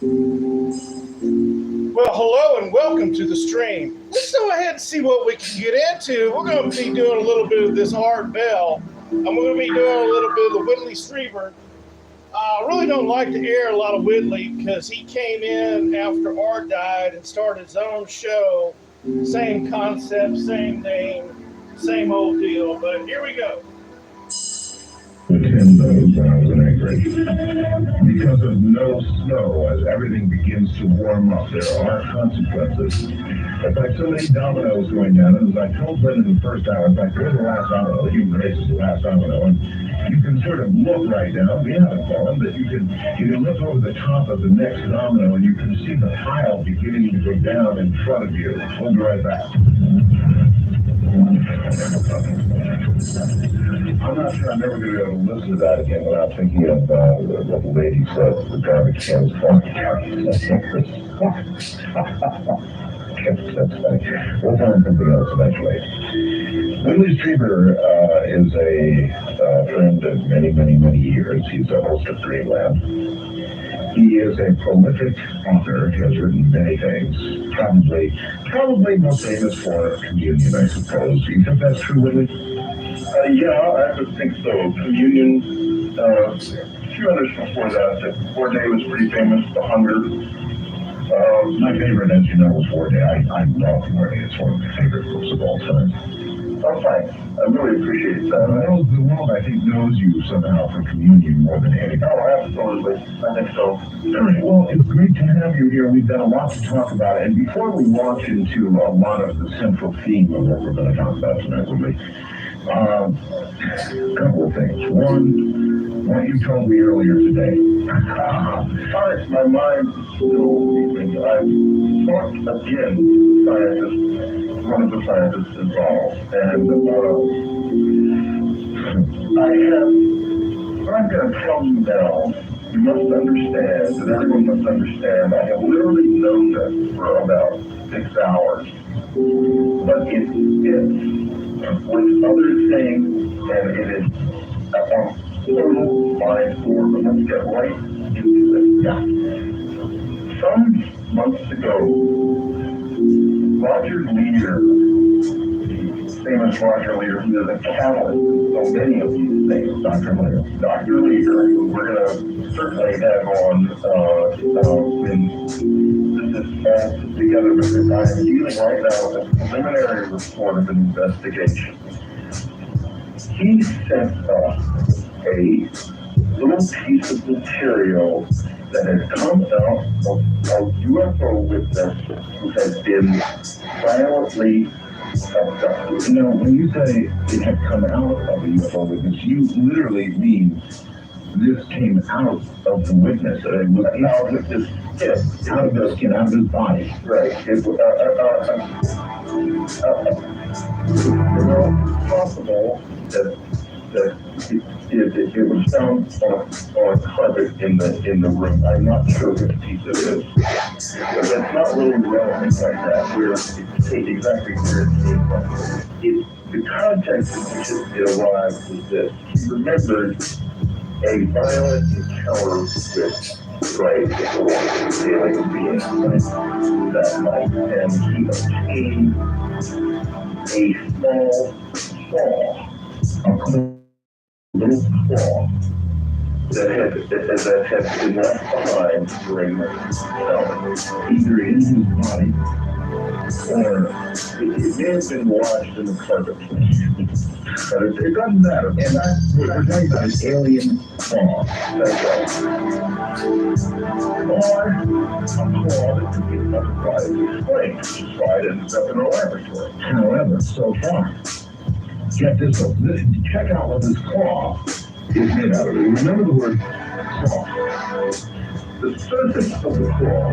Well, hello and welcome to the stream. Let's go ahead and see what we can get into. We're going to be doing a little bit of this Art Bell, and we're going to be doing a little bit of the Whitley Strieber. I really don't like to air a lot of Whitley because he came in after Art died and started his own show. Same concept, same name, same old deal. But here we go. Attend those when I was in Anchorage. Because of no snow, as everything begins to warm up, there are consequences. It's like so many dominoes going down, and as I told Brendan in the first hour, in fact, we're the last domino, the human race is the last domino, and you can sort of look right now, we haven't fallen, but you can look over the top of the next domino, and you can see the pile beginning to go down in front of you. We'll be right back. I'm not sure I'm never going to be able to listen to that again without thinking of what the lady said, the garbage can is fucking. That's funny. We'll find something else eventually. Whitley Strieber is a friend of many, many, many years. He's a host of Dreamland. He is a prolific author. He has written many things. Probably most famous for Communion, I suppose. Do you think that's true, Whitley? Yeah, I would think so. Communion, a few others before that. War Day was pretty famous. The Hunger. My favorite, as you know, was War Day. I love War Day. It's one of my favorite books of all time. Oh, thanks. I really appreciate that. The world, I think, knows you somehow for Communion more than anything. Oh, absolutely. I think so. All right, well, it's great to have you here. We've got a lot to talk about. And before we launch into a lot of the central theme of what we're going to talk about tonight, a couple of things. One, what you told me earlier today. Sorry, my mind's still leaving. I've talked again to scientists, one of the scientists involved, and I'm going to tell you now, you must understand, and everyone must understand, I have literally known this for about 6 hours, but it fits with other things, and it is on total mind for, but let's get right into this. Yeah. Some months ago, Roger Leader, the famous Roger Leader, who is a catalyst in so many of these things, Dr. Leader, who we're going to certainly have on when this is all put together, because I am dealing right now with a preliminary report of an investigation. He sent us a little piece of material that has come out of a UFO witness who has been violently abducted. Now, when you say it had come out of a UFO witness, you literally mean this came out of the witness. It was out of his skin, out of his skin, out of his body. Right. It's possible that it was found on carpet in the room. I'm not sure which piece it is, but that's not really relevant right now. We're exactly where it came from. The context in which it arrived was this. He remembered a violent encounter with alien being that night, and he obtained a small claw, a little claw that had been left behind during the encounter, either in his body or it may have been lodged in the carpet. But it doesn't matter. And we're talking about an alien claw. That's right. Or a claw that could be otherwise explained, which is why it ended up in a laboratory. However, so far, check this out. Check out what this claw is made out of. Remember the word claw. The surface of the claw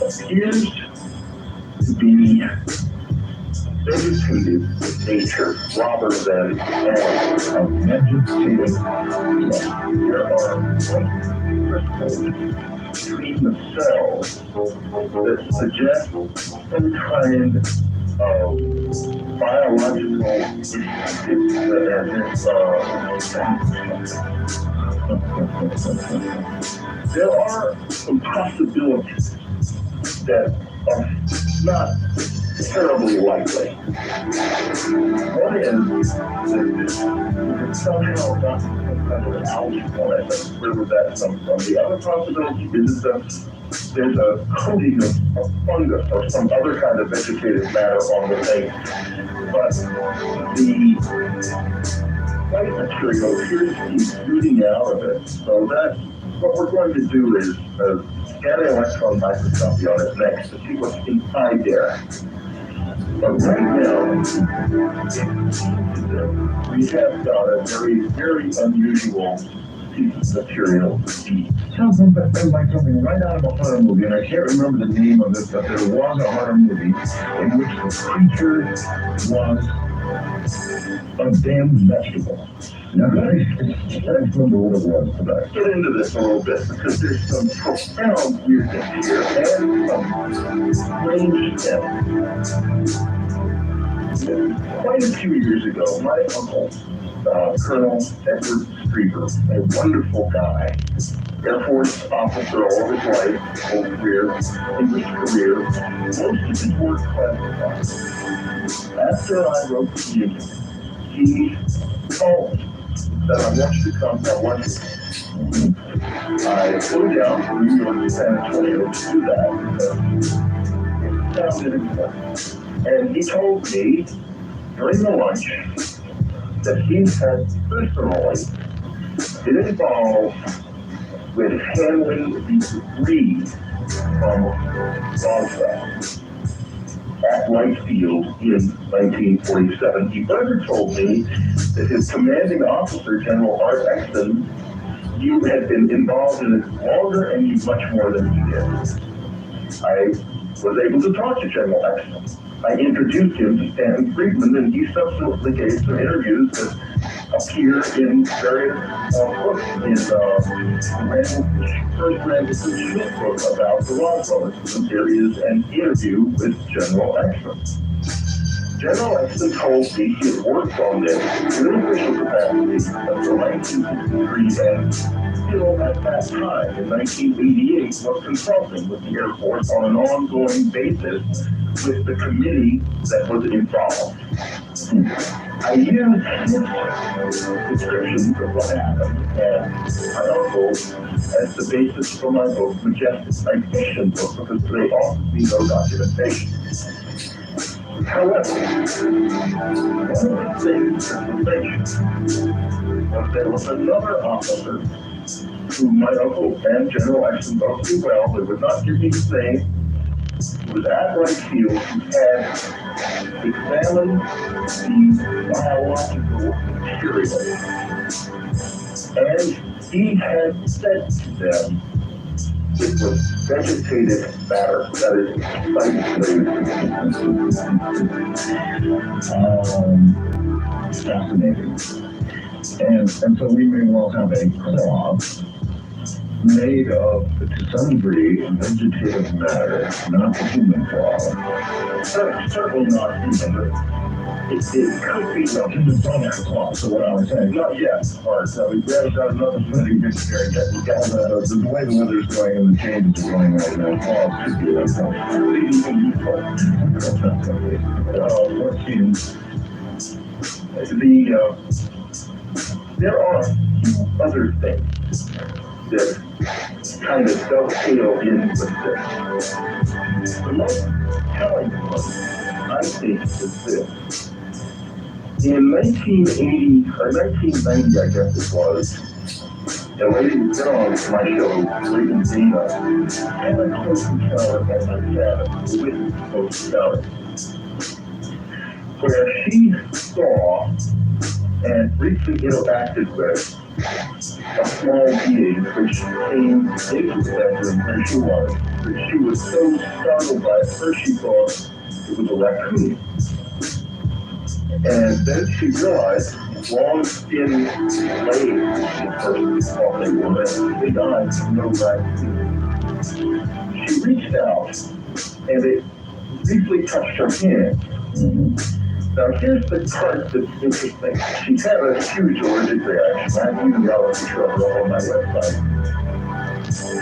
appears to be vegetative in nature rather than a vegetative. There are crystals between the cells that suggest some kind of biological There are some possibilities that are not terribly likely. One is that somehow got some kind of an ouch on it. Where would that come from? The other possibility is that there's a coating of fungus or some other kind of vegetative matter on the thing. But the white material appears to be shooting out of it. So that what we're going to do is scan an electron microscopy on it next to see what's inside there. But right now, we have got a very, very unusual piece of material. Sounds like something right out of a horror movie, and I can't remember the name of it, but there was a horror movie in which the creature was a damn vegetable. Now, I remember what it was, but I get into this a little bit because there's some profound weirdness here and some strange steps. Quite a few years ago, my uncle, Colonel Edward Strieber, a wonderful guy, Air Force officer all his life, whole career, English career, most of his work classified. After I wrote the music, he called me, said, I want you to come, I want you. I flew down from New York to San Antonio to do that. It sounded important. And he told me during the lunch that he had personally been involved with handling the debris from Roswell at Wright Field in 1947. He further told me that his commanding officer, General Art Exton, you had been involved in it longer and knew much more than he did. I was able to talk to General Exton. I introduced him to Stanton Friedman, and he subsequently gave some interviews that appear in various books. In first Randall Schmidt book about the Roswell incident, there is an interview with General Exton. General Exton told me he had worked on this in an official capacity until 1963, and still at that time, in 1988, was consulting with the Air Force on an ongoing basis with the committee that was involved. I used his descriptions of what happened and my uncle as the basis for my book, Majestic, my fiction book, because they offered me no documentation. However, one of the things that was mentioned was there was another officer who my uncle and General Exton both knew well. They would not give me his name. He was at Wright Field, who had examined the biological material. And he had said to them it was vegetative matter, that is, fascinating. And so we may well have a cloth made of, to some degree, vegetative matter, not the human cloth. Certainly not human. It could be no human cloth. So what I was saying, not yet. Or so we got another thing dictionary yet. We got the way the weather's going and the changes are going right now. Cloth could be there are other things that kind of dovetail in with this. The most telling one, I think, is this. In 1980, or 1990, I guess it was, a lady who's been on my show, Regan Dina, had a close encounter at my cabin, with close encounter, where she saw and briefly interacted with a small being which came into the bedroom where she was. But she was so startled by it, first she thought it was a raccoon. And then she realized long skin legs, the person thought they were, and big eyes, no raccoon. She reached out and it briefly touched her hand. Now, here's the part that's interesting. She had a huge allergic reaction. I have even got a picture of her on my website.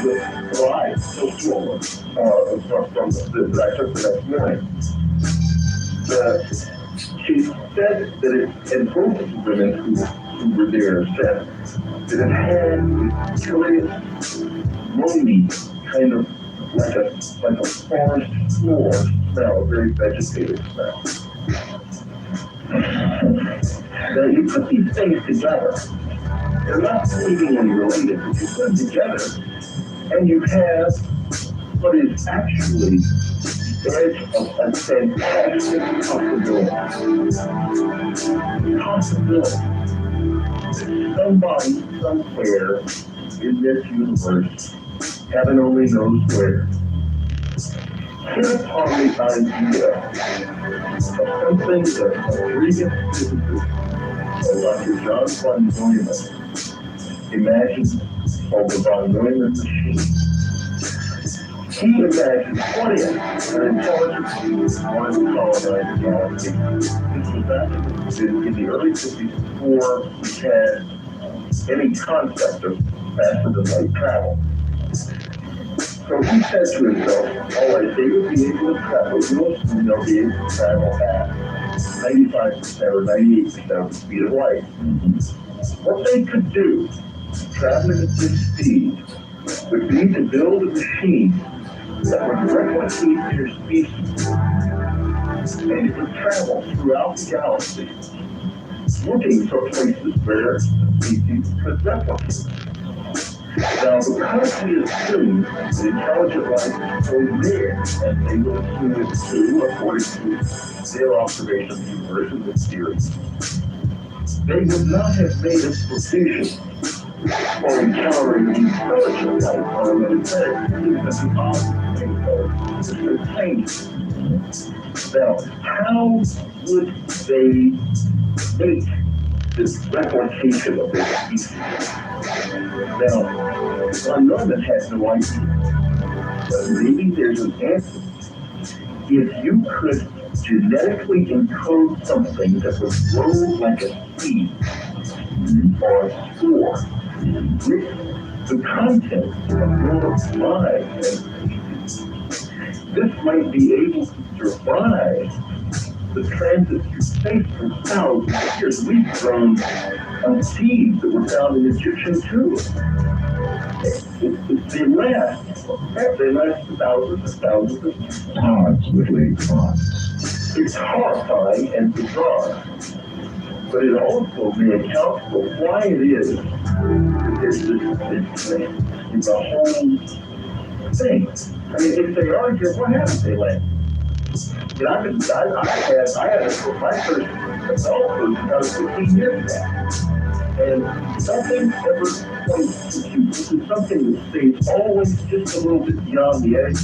With her eyes so swollen from that I took the next morning. She said that it, and both of the women who were there said that it had this curious, moony, kind of like a forest floor smell, a very vegetative smell. Now you put these things together, they're not seemingly related, but you put them together, and you have what is actually the edge of a fantastic possibility. Somebody, somewhere in this universe, heaven only knows where, hit upon the idea of something that a brilliant physicist, Dr. John von Neumann, imagined called the von Neumann machine. He imagined an intelligence wanted to colonize the galaxy. This was back in the early 50s before we had any concept of faster than light travel. So he said to himself, all right, they would be able to travel, most of them they'll be able to travel at 95% or 98% of the speed of light. What they could do, traveling at this speed, would be to build a machine that would replicate their species. And it would travel throughout the galaxy, looking for places where species could replicate. Now, because we assume that intelligent life is so there, and they will assume it too, according to their observation of the universe and the theories, they would not have made a provision for encountering intelligent life on another planet, even if the odds are changed. Now, how would they make this replication of their species? Now, von Neumann has no idea, but maybe there's an answer. If you could genetically encode something that would grow like a seed or a spore with the content of your mind, this might be able to survive the transit through space for thousands of years. We've grown seeds that were found in Egyptian tombs. They last thousands and thousands of years. Absolutely fine. It's horrifying and bizarre, but it also may account for why it is that there's this thing in the whole thing. I mean, if they are here, what happens they land? You know, I had my first adult was about 15 years ago. And nothing ever points to you. This is something that stays always just a little bit beyond the edge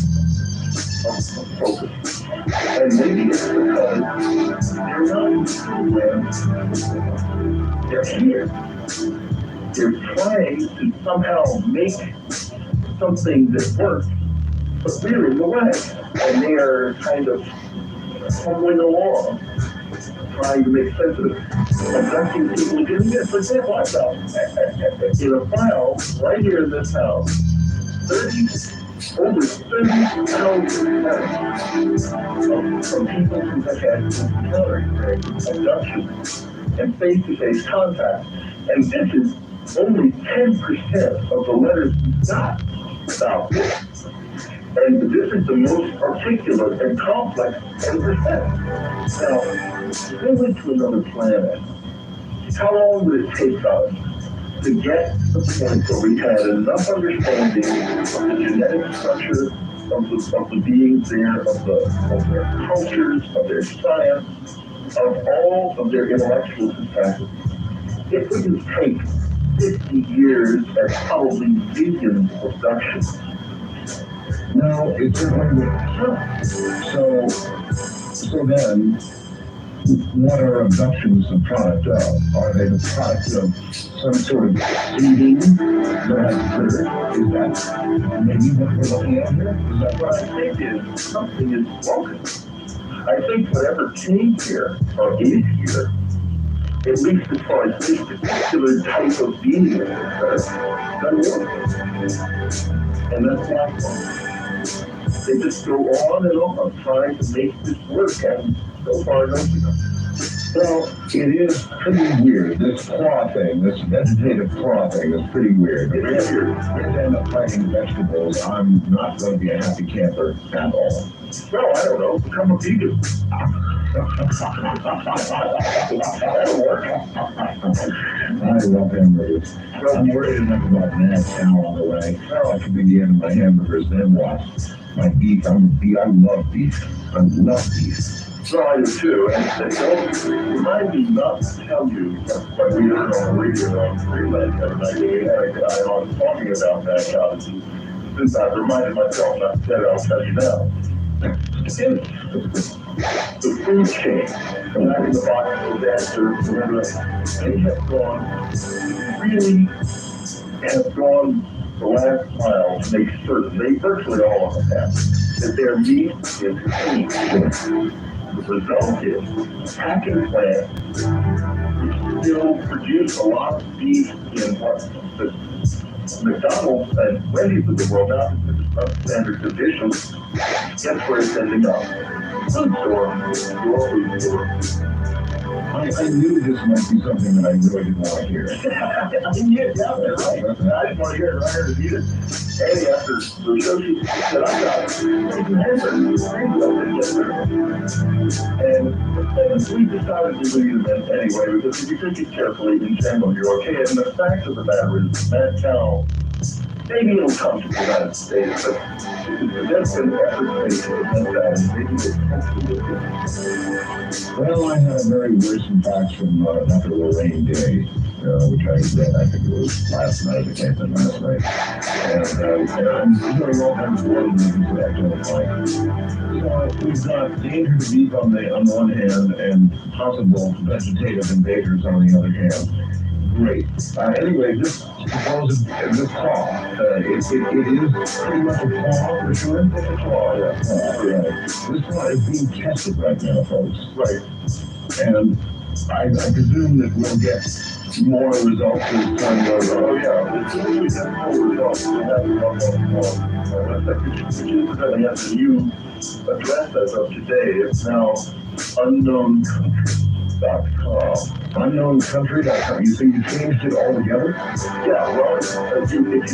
of focus. And maybe it's because they're not programmed. They're here. They're trying to somehow make something that works, but we're in the way. And they are kind of fumbling along, trying to make sense of it. Abducting people doing this. For example, I found in a file right here in this house, over 30,000 letters from people who have had encountered abduction and face-to-face contact. And this is only 10% of the letters we got about this. And this is the most articulate and complex 10%. Now, go into another planet. How long would it take us to get to the point where we had enough understanding of the genetic structure of the beings there, of their cultures, of their science, of all of their intellectual capacities? It would take 50 years and probably billions of abductions. No, it certainly would. So then, what are abductions the product of? Are they the product of some sort of seeding that has occurred? Is that maybe what we're looking at here? Is that What I think is something is broken. I think whatever came here or is here, at least as far as this particular type of being is concerned, doesn't work. And that's why they just go on and on trying to make this work, and so far no success. Well, it is pretty weird. This claw thing, this vegetative claw thing is pretty weird. If I end up planting vegetables, I'm not going to be a happy camper at all. Well, I don't know, become a vegan. That'll work. I love hamburgers. I'm worried enough about gnats now on the way. That could be the end of my hamburgers. Then what? My beef. I love beef. I love beef. So I do too, and they don't remind me not to tell you, but we heard on the radio on Freeland the other night, we had a guy on talking about that college. Since I've reminded myself not to tell it, I'll tell you now. The food chain, back in the box disaster, remember, they have gone the last mile to make certain, they virtually all of them have, that their meat is clean. The result is packing plants which still produce a lot of beef in what the McDonald's and Wendy's of the world, now standard conditions, guess where it's ending up? Food store, your food store. I knew this might be something that I really didn't want to hear. Yeah, right. I didn't want to hear it. I heard it either. And after the show, she said, I got it. And we decided to leave it anyway, because if you think it carefully, in general, you're okay. And the fact of the matter is, that cow, maybe it'll come to the United States, but that's an effort to prevent that. Maybe it's comfortable with it. Well, I had a very worrisome fax from after the rain day, which I read, I think it was last night, it came in last night. And I'm doing all kinds of water movements that I don't like. So we've got danger to beef on the one hand and possible vegetative invaders on the other hand. Great. Anyway, this claw, it is pretty much a claw, for sure. It's a claw, yeah. This claw is being tested right now, folks. Right. And I presume that we'll get more results as time goes on. Oh, yeah. As soon as we get more results, we'll have to talk about which is going to have the new address as of today. It's now unknowncountry.com. Unknowncountry.com. You say you changed it altogether? Yeah, well, if you use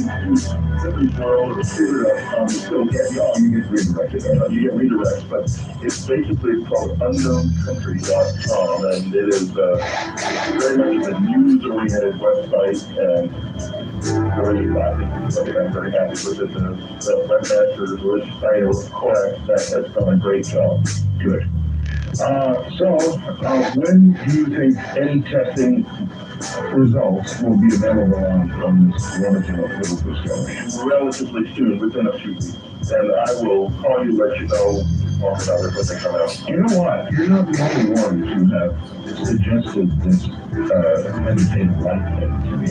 Liberty's World or Twitter.com, you still get, You get redirected. you get redirects, but it's basically called unknowncountry.com, and it is very much a news-oriented website, and very happy. So I'm very happy with it. The webmaster, Rich Steiner, of course, that has done a great job. Good. When do you think any testing results will be available on this wonderful little discovery? Relatively soon, within a few weeks. And I will call you, let you know, talk about it when they come out. You know what? You're not the only ones who have suggested this meditative light thing to me.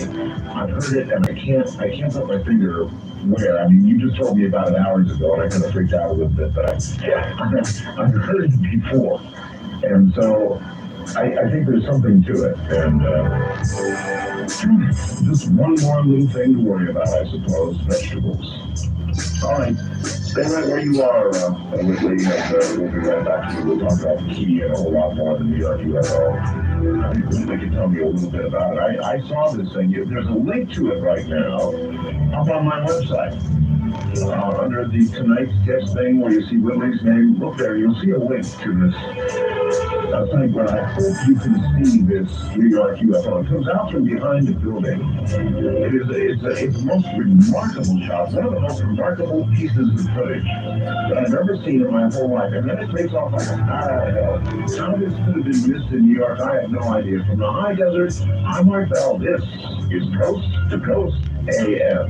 I've heard it, and I can't put my finger where. I mean, you just told me about it hours ago, and I kind of freaked out a little bit, but I've heard it before. And so I think there's something to it. And just one more little thing to worry about, I suppose, vegetables. All right, stay right where you are, Whitley, and we'll be right back to you. We'll talk about the key and a whole lot more than New York UFO. I think Whitley can tell me a little bit about it. I saw this thing. There's a link to it right now up on my website. Under the tonight's guest thing where you see Whitley's name, look there, you'll see a link to this thing where I hope you can see this New York UFO. It comes out from behind the building. It's the most remarkable shot, one of the most remarkable pieces of footage that I've ever seen in my whole life. And then it takes off like a bat out of hell. How this could have been missed in New York, I have no idea. From the high desert, I'm Mark Bell. This is Coast to Coast AM.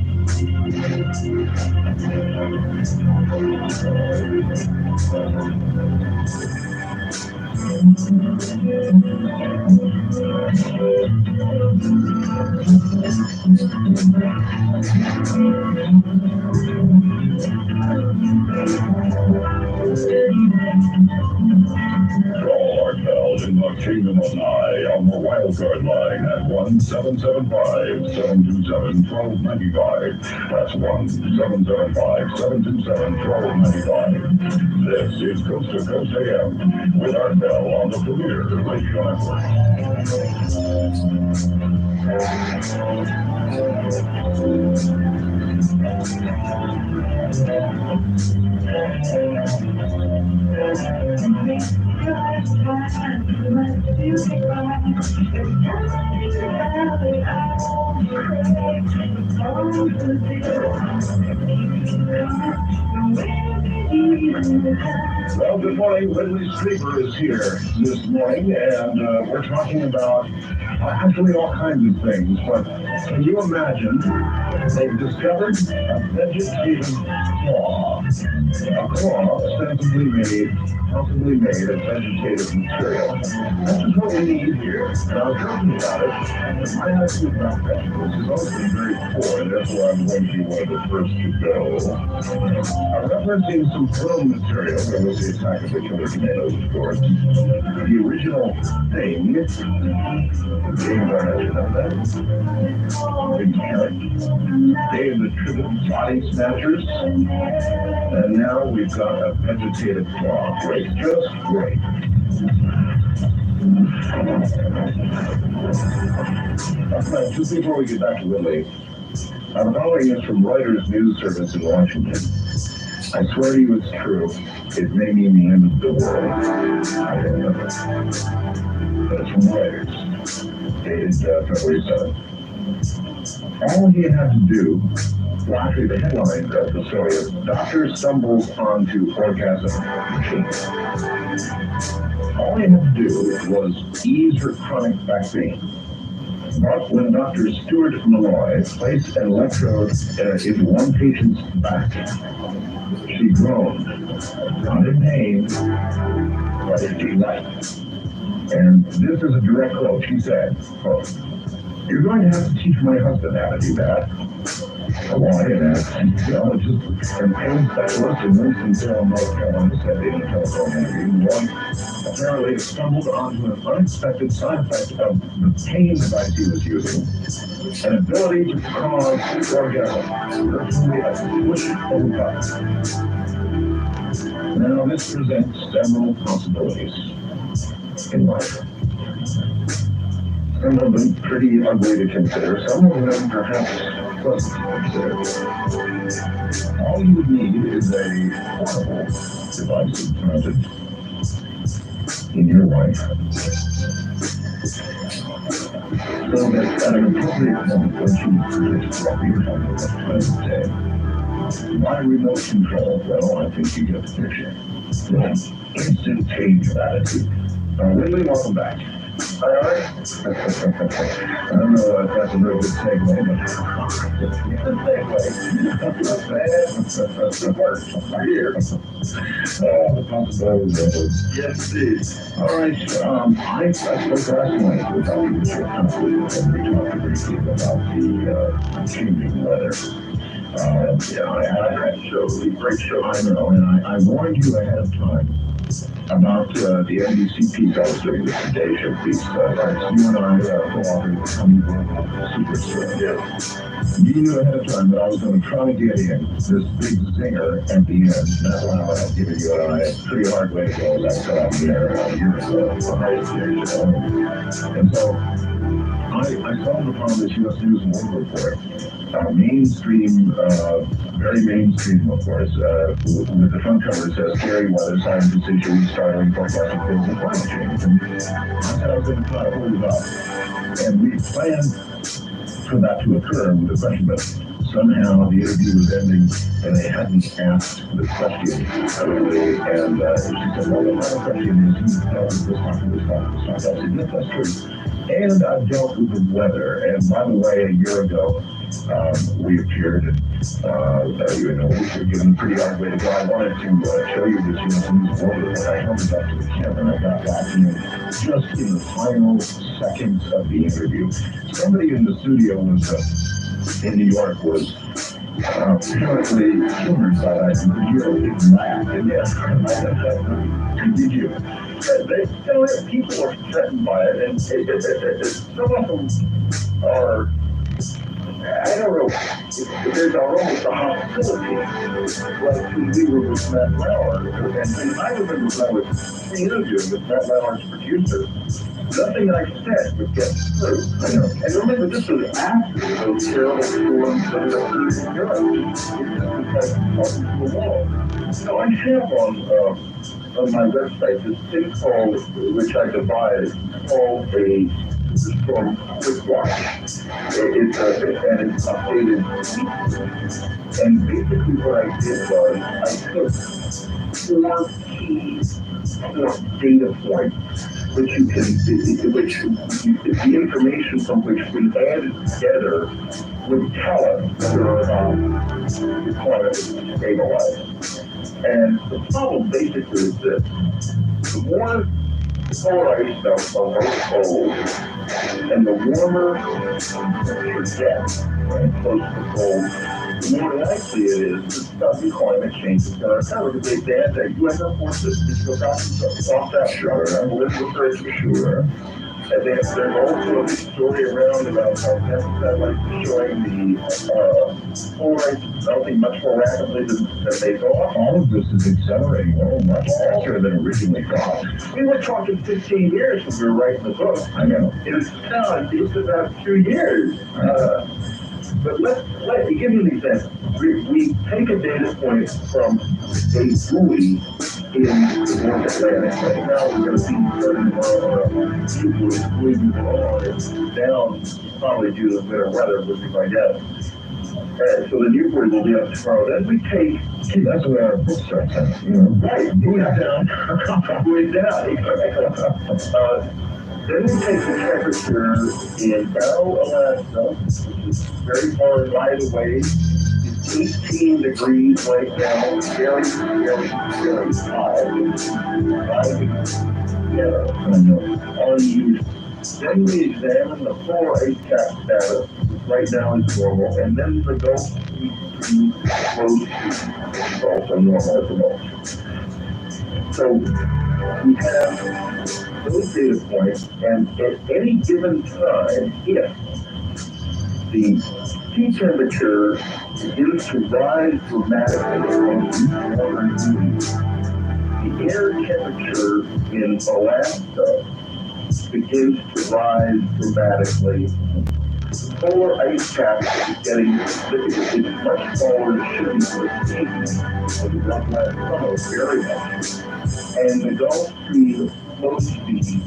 Kingdom of Nye on the wildcard line at 1-775-727-1295. That's 1-775-727-1295. This is Coast to Coast AM with Art Bell on the Premier Radio Network. Well, good morning. Whitley Strieber is here this morning, and we're talking about actually all kinds of things. But can you imagine they've discovered a vegetative claw? A claw possibly made of vegetative material. That's just what we need here. And I was talking about it, and my attitude about vegetables has always been very poor, and therefore I'm going to be one of the first to go. I'm referencing some film material. There was the attack of the killer tomatoes, of course. The original thing, James Arnett, you know that? Big carrot. Day of the Tribute Body Snatchers. And now we've got a vegetative claw. Great, just great. Just before we get back to Whitley, I'm following this from Reuters News Service in Washington. I swear to you it's true. It may mean the end of the world. I don't know. But it's from Reuters, dated February 7th. All he had to do, well, actually the headline of the story is, Doctor Stumbles Onto Orgasm Machine. All he had to do was ease her chronic back pain. When Dr. Stuart Malloy placed an electrode into one patient's back, she groaned, not in pain, but in delight. And this is a direct quote. She said, quote, "You're going to have to teach my husband how to do that." Why? And anesthesiologist and pain specialist in Winston-Salem, North Carolina, said in a telephone interview, one apparently stumbled onto an unexpected side effect of the pain device he was using, an ability to cause orgasm, virtually a push of a button. Now, this presents several possibilities in life. Some of them pretty ugly to consider, some of them perhaps pleasant to consider. All you would need is a portable device implanted in your wife, so that at an appropriate moment when she predicts what you're talking about time of day, by remote control, well, I think you get the picture. Instant change of attitude. Whitley, welcome back. Hi, Art. I don't know if that's a real good segue, but it's a segue. It works. I'm here. The possibilities of it. Yes, indeed. All right. I spoke last night with our leadership council, and we talked briefly about the changing weather. I had that show, the great show. I know, and I warned you ahead of time about the NBC piece I was doing, the Today Show piece. You and I co-authored the Coming Global Superstar. Yeah. You knew ahead of time that I was going to try to get in this big zinger at the end. That's why I've given you a pretty hard way to go, as I said out there a year ago. And so I stumbled upon this U.S. News and World Report. Mainstream, very mainstream, of course, with the front cover that says scary weather, scientists issue startling forecasting things and climate change. And I said I was going to try to hold it up. And we planned for that to occur with the question, but somehow the interview was ending and they hadn't asked the question. And she said, well, the final question is, you dealt with this topic. I said, yes, that's true. And I've dealt with the weather. And by the way, a year ago, we appeared and, we were given a pretty hard way to go. I wanted to show you this U.S. News order, but I held it up to the camera and I got back in just in the final seconds of the interview. Somebody in the studio was, in New York, was apparently humored by that. You could hear a big laugh. And yes, Did you? People are threatened by it, and some of them are. I don't know. There's almost a hostility, like we were with Matt Lauer, and I remember when I was interviewing with Matt Lauer's producer. Nothing I said would get through. I know. And remember, this was after those terrible storms that occurred in Europe. It was like talking to the wall. So I have on my website this thing called, which I devised, called it's called Quick Watch. It's updated. And basically what I did was I took 4 key data points, which the information from which we added together would tell us whether or not the climate is stabilized. And the problem basically is this: the more polar ice melts on those poles, and the warmer it gets, right, close to the poles, the more likely it is that climate change is going to occur. Because they said that you ever force this to go back off that shore, political search for sure. And then there's also a story around about how satellites showing the polar ice melting much more rapidly than they thought. All of this is accelerating much faster than originally thought. We were talking 15 years when we were writing the book. I know. It's about 2 years. But let me give you an example. We take a data point from a buoy in the North Atlantic. Right now we're going to be starting buoy down probably due to winter weather, would be my guess. So the new buoy will be up tomorrow. Then we take. See, that's the way our book starts out, you know. Right, buoy down. Buoy down. Then we take the temperature in Barrow, Alaska, which is very far right away. It's 18 degrees right now, very, very, very high. Unusual. Then we examine the polar ice cap status, which right now is normal, and then the Gulf Stream flows, which is also normal at the moment. So we have those data points, and at any given time, if the sea temperature begins to rise dramatically on northern regions, the air temperature in Alaska begins to rise dramatically. The polar ice cap is getting significantly much smaller than it should be for the season, but it last summer very much. And the Gulf Stream flow speed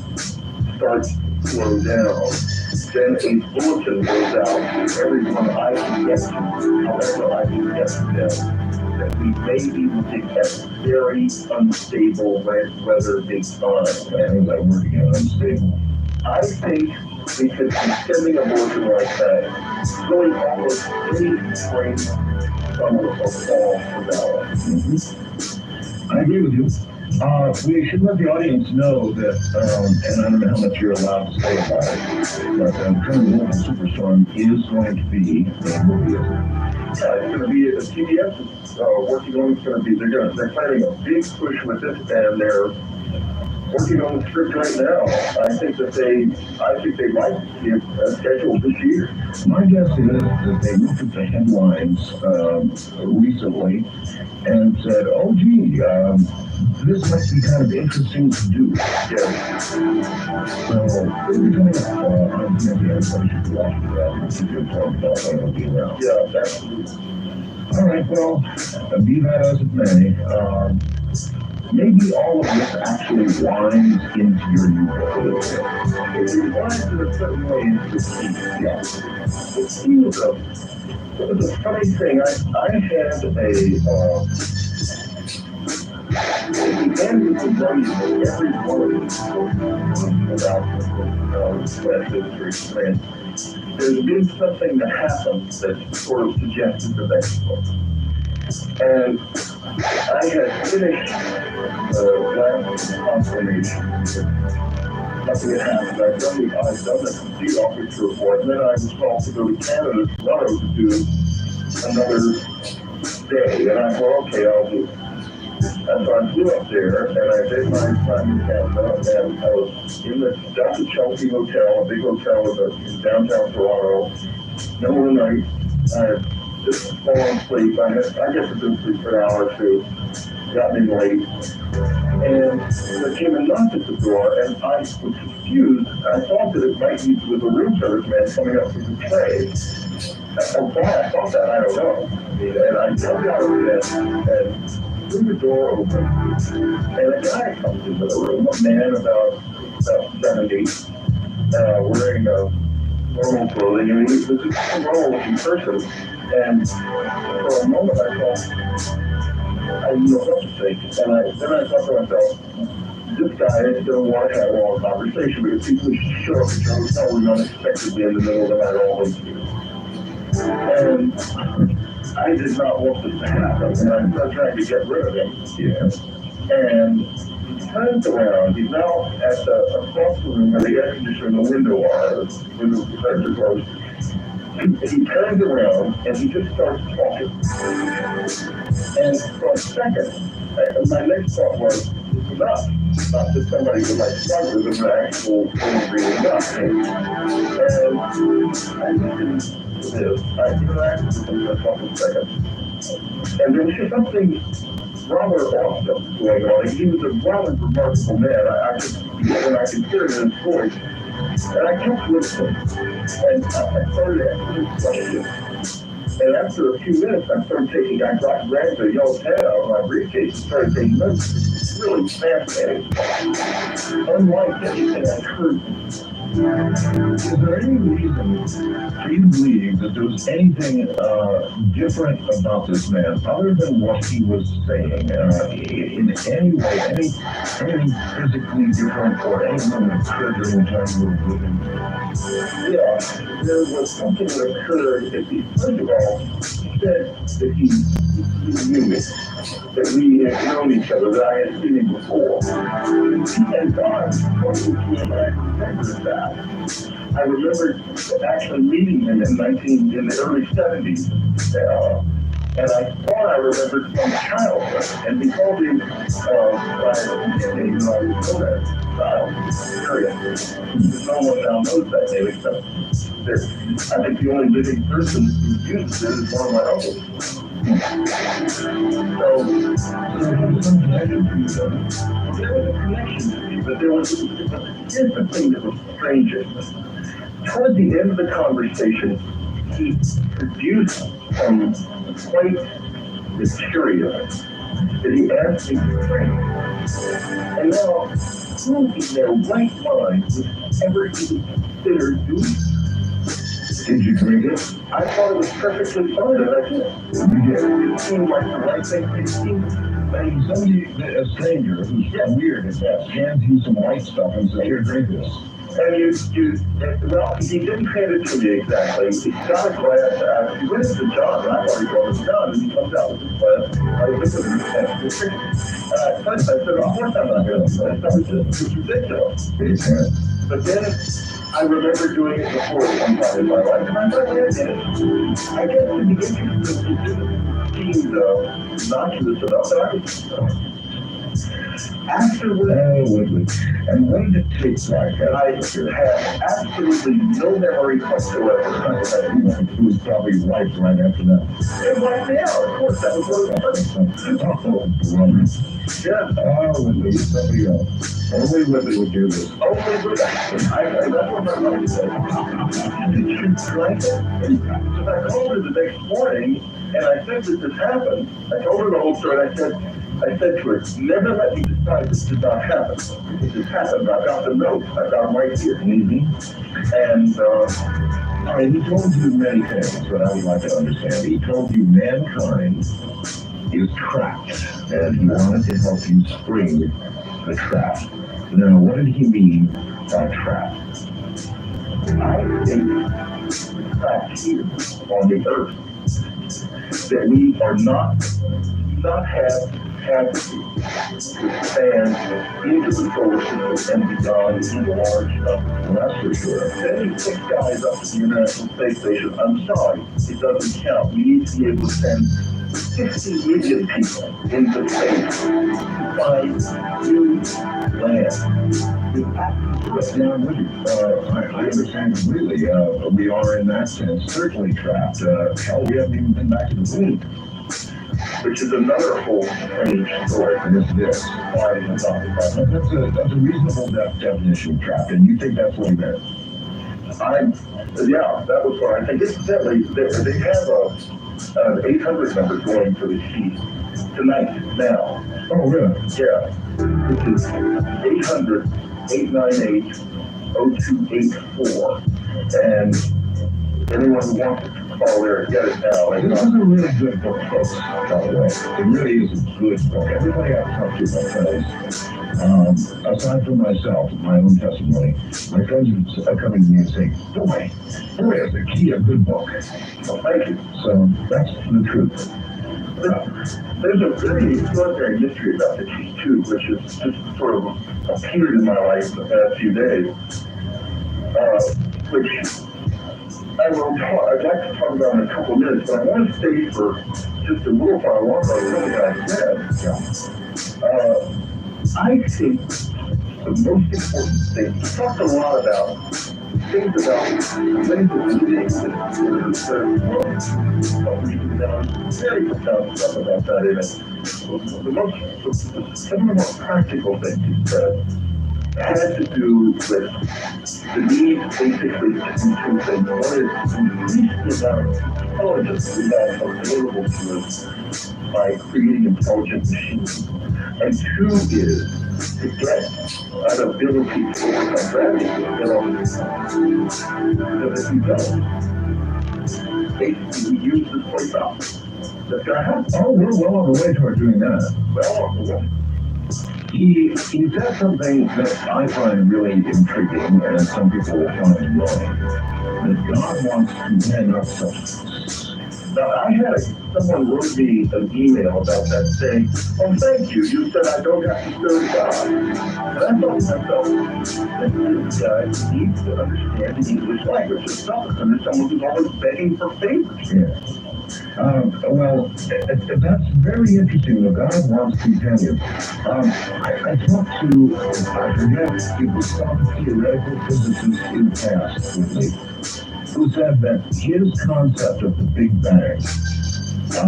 starts to slow down. Then a bulletin goes out to everyone I can get to, however I can get to them, that we may be looking at very unstable weather big times. And I'm working on unstable. I think we could be sending a bulletin like that, going almost any spring, summer, or fall from now on. I agree with you. We should let the audience know that, and I don't know how much you're allowed to say about it, but Current Local Superstorm is going to be a movie. It's going to be a CBS is working on. It's going to be. They're planning a big push with it, and they're working on the script right now. I think they'd like to see it scheduled this year. My guess is that they looked at the headlines recently and said, "Oh, gee, this might be kind of interesting to do." Yeah. So it'll be coming up on TNT. Everybody should be watching that. Keep you informed about when it'll be around. Yeah, absolutely. All right. Well, be that as it may. Maybe all of this actually winds into your new book. It winds in a certain way into the sea. Yeah. The sea was a funny thing. I had the end of the writing of every one of these books about West history, and there's been something that happened that sort of suggested the next book. And I had finished last confirmation. Nothing had happened. I'd done the complete office report, and then I was called to go to Canada tomorrow to do another day. And I thought, okay, I'll do it. And so I flew up there, and I did my time in Canada, and I was in that's the Chelsea Hotel, a big hotel in downtown Toronto. Middle of the night, I just fallen asleep. I guess I've been asleep for an hour or two. Got me late, and there came a knock at the door, and I was confused. I thought that it might be with a room service man coming up with a tray. Why I thought that, I don't know. And I jumped out of bed and threw the door open, and a guy comes into the room, a man about 70, wearing normal clothing. I mean, this is a normal-looking person, and for a moment I thought, I didn't know what to say. And then I thought to myself, this guy is going to want to have a long conversation because people show up at your hotel unexpectedly in the middle of the night all the time. And I did not want this to happen. And I started trying to get rid of him. Yeah. And he turns around. He's now at across the room where the air conditioner and the window are. The windows are closed. He turns around and he just starts talking. And for a second, my next thought was, this is not just somebody who might struggle with an actual thing reading up. And I listened to this. I interacted with him for a couple of seconds. And there was just something rather awesome going on. He was a rather remarkable man. I could hear it in his voice. And I kept listening, and I started asking questions. And after a few minutes, I grabbed a yellow pen out of my briefcase and started taking notes. It's really fascinating. Unlike anything I've heard. Is there any reason for you to believe that there was anything different about this man other than what he was saying in any way, anything physically different or anything that occurred during the time you were with him? Yeah, there was something that occurred. First of all, he said that he knew me, that we had known each other, that I had seen him before. And God pointed to him, and I remembered that. I remember actually meeting him in the early 70s, and I thought I remembered from childhood, and he called him by name, and I was so that child, period. No one now knows that name except I think the only living person who uses it is one of my uncles. So there was some connection to you, though. There was a connection to me, but here's the thing that was strange. Toward the end of the conversation, he produced some quite material that he asked me to drink. And now, who in their right mind would ever even consider doing this? Did you drink it? I thought it was perfectly fine, and I did. It seemed like the right thing to do. And somebody, a stranger who's weird at that, hands you some white stuff and says, here, drink this. And well, he didn't hand it to me exactly. He got a glass. He went into John, and I thought he was John, and he comes out with his glass. I looked at him and he said, at first I said, of course I'm not going to do this. That was just ridiculous. But then I remember doing it before sometime in my life, and I'm glad I did it. I guess in the interest of it didn't seem innocuous enough that I was afterwards, Woodley. And what did it taste like? I had absolutely no memory whatsoever. It was probably right after that. And right now, of course, that was what it was. Brother. Yeah. Woodley, somebody else. Only Woodley would do this. Only with that. That's what my mother said. Did you drink it? So I called her the next morning, and I said that this happened. I told her the whole story, and I said to her, never let me decide this did not happen. It just happened. I've got the notes. I've got them right here. And he told you many things, but I would like to understand. He told you mankind is trapped, and he wanted to help you spring the trap. Now, what did he mean by trap? I think trapped here on the earth that we are not have capacity to expand into the solar system and beyond into large numbers. Well, that's for sure. Sending 6 guys up to the International Space Station, I'm sorry, it doesn't count. We need to be able to send 50 million people into space to find new land. Yeah, I'm with you. I understand completely. We are, in that sense, certainly trapped. Hell, we haven't even been back to the moon. Which is another whole strange story. Yes. Why is it not about That's a reasonable definition of trapped, and you think that's what he meant? Yeah, that was what I think. Incidentally, they have an 800 number going for the sheet tonight, now. Oh, really? Yeah, which is 800-898-0284. And anyone who wants to call there and get it now. This is a really good book, folks, by the way. It really is a good book. Everybody I've talked to says, aside from myself, my own testimony, my friends are coming to me and saying, boy, is the key a good book. Well, thank you. So that's the truth. There's a very extraordinary mystery about the Chief too, which has just sort of appeared in my life the past few days, which I'd like to talk about in a couple of minutes, but I want to stay for just a little while longer on what I said. I think the most important thing, we talked a lot about things about ways of living what we've done, very profound stuff about that in it. Some of the most practical things he said had to do with the need basically to do two things. One is to increase the amount of intelligence we have available to us by creating intelligent machines. And two is to get an ability to overcome gravity, that if you don't, basically we use this place up. That's gonna happen. Oh, we're well on the way toward doing that. Well on the way. He said something that I find really intriguing, and some people will find annoying, that God wants companion substance. Now, someone wrote me an email about that saying, oh, thank you, you said I don't have to serve God. And I thought to myself, this guy needs to understand the English language itself, and someone who's always begging for favors. Yeah. Well, that's very interesting. The God wants companions. I talked to, I forget, it was some theoretical physicist in the past with me, who said that his concept of the Big Bang,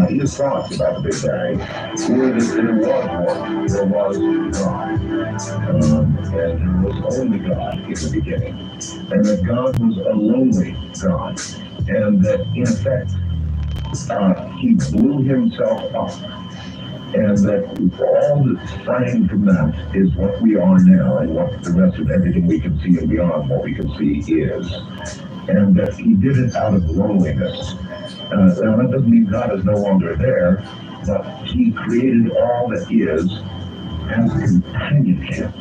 his thoughts about the Big Bang, were that there was one, there was God, and there was only God in the beginning, and that God was a lonely God, and that in effect, he blew himself up, and that all that sprang from that is what we are now, and what the rest of everything we can see and beyond what we can see is, and that he did it out of loneliness. Now that doesn't mean God is no longer there, but he created all that is as companionship.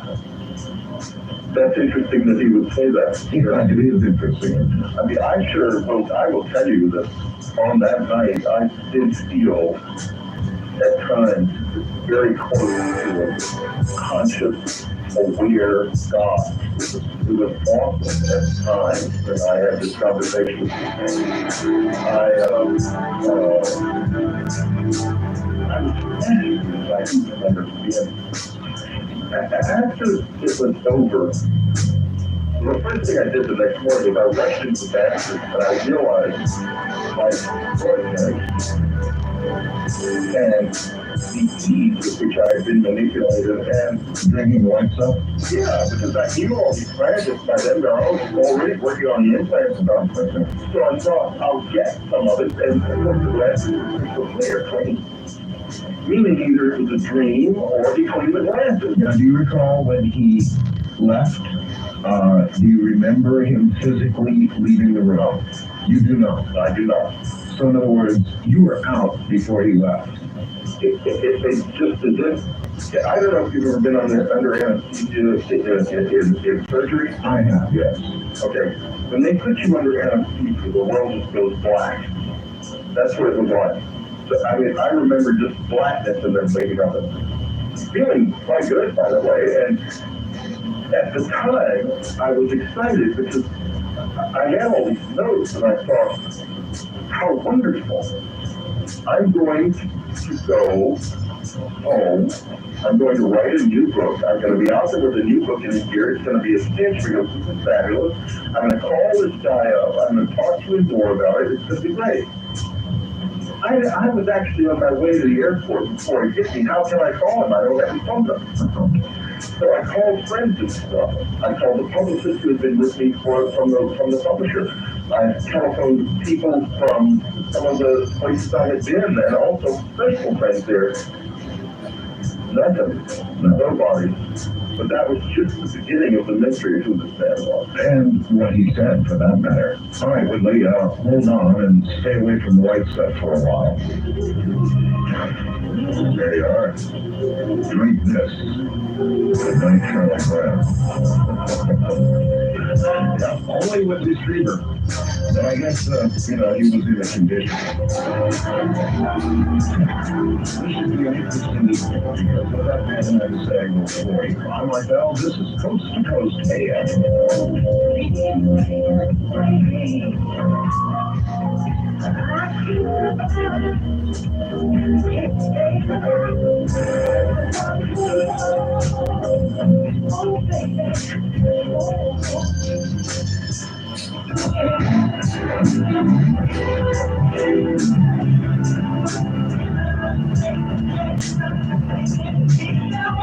That's interesting that he would say that. Yeah, it is interesting. I mean, I will tell you that on that night, I did feel at times very close to a conscious, aware God. It was awesome at times that I had this conversation with him. I was fascinated. I didn't understand. After it was over, the first thing I did the next morning was I rushed into the bathroom and I realized my extraordinary and the ease with which I had been manipulated and Drinking lights up? yeah, because I knew all these scientists by then, they're already working on the implants and stuff. So I thought I'll get some of it and look the rest was clear, clean. Meaning either it was a dream or he cleaned the glasses. Now, do you recall when he left? Do you remember him physically leaving the room? You do not. I do not. So in other words, you were out before he left. It just as if, I don't know if you've ever been under anesthesia in surgery. I have, yes. Okay, when they put you under anesthesia, the world just goes black. That's what it was like. So, I mean, I remember just blackness and then waking up and feeling quite good, by the way. And at the time, I was excited because I had all these notes and I thought, how wonderful. I'm going to to go home. I'm going to write a new book. I'm going to be out there with a new book in a year. It's going to be a pitch. He goes, this is fabulous. I'm going to call this guy up. I'm going to talk to him more about it. It's going to be great. I was actually on my way to the airport before he hit me. How can I call him? I don't have his phone number. So I called friends and stuff. I called the publicist who had been with me from the publisher. I telephoned people from some of the places I had been, and also personal friends there. Nothing. Nobody. But that was just the beginning of the mystery of who this man was. And what he said, for that matter. All right, Woodley, hold on and stay away from the white stuff for a while. There you are. Drink this. Good night, Charlie Brown. Yeah, only with this Reaver. But I guess, he was in a condition. This should be an interesting evening, because what that man and I was saying before, I'm like, well, this is Coast to Coast AM.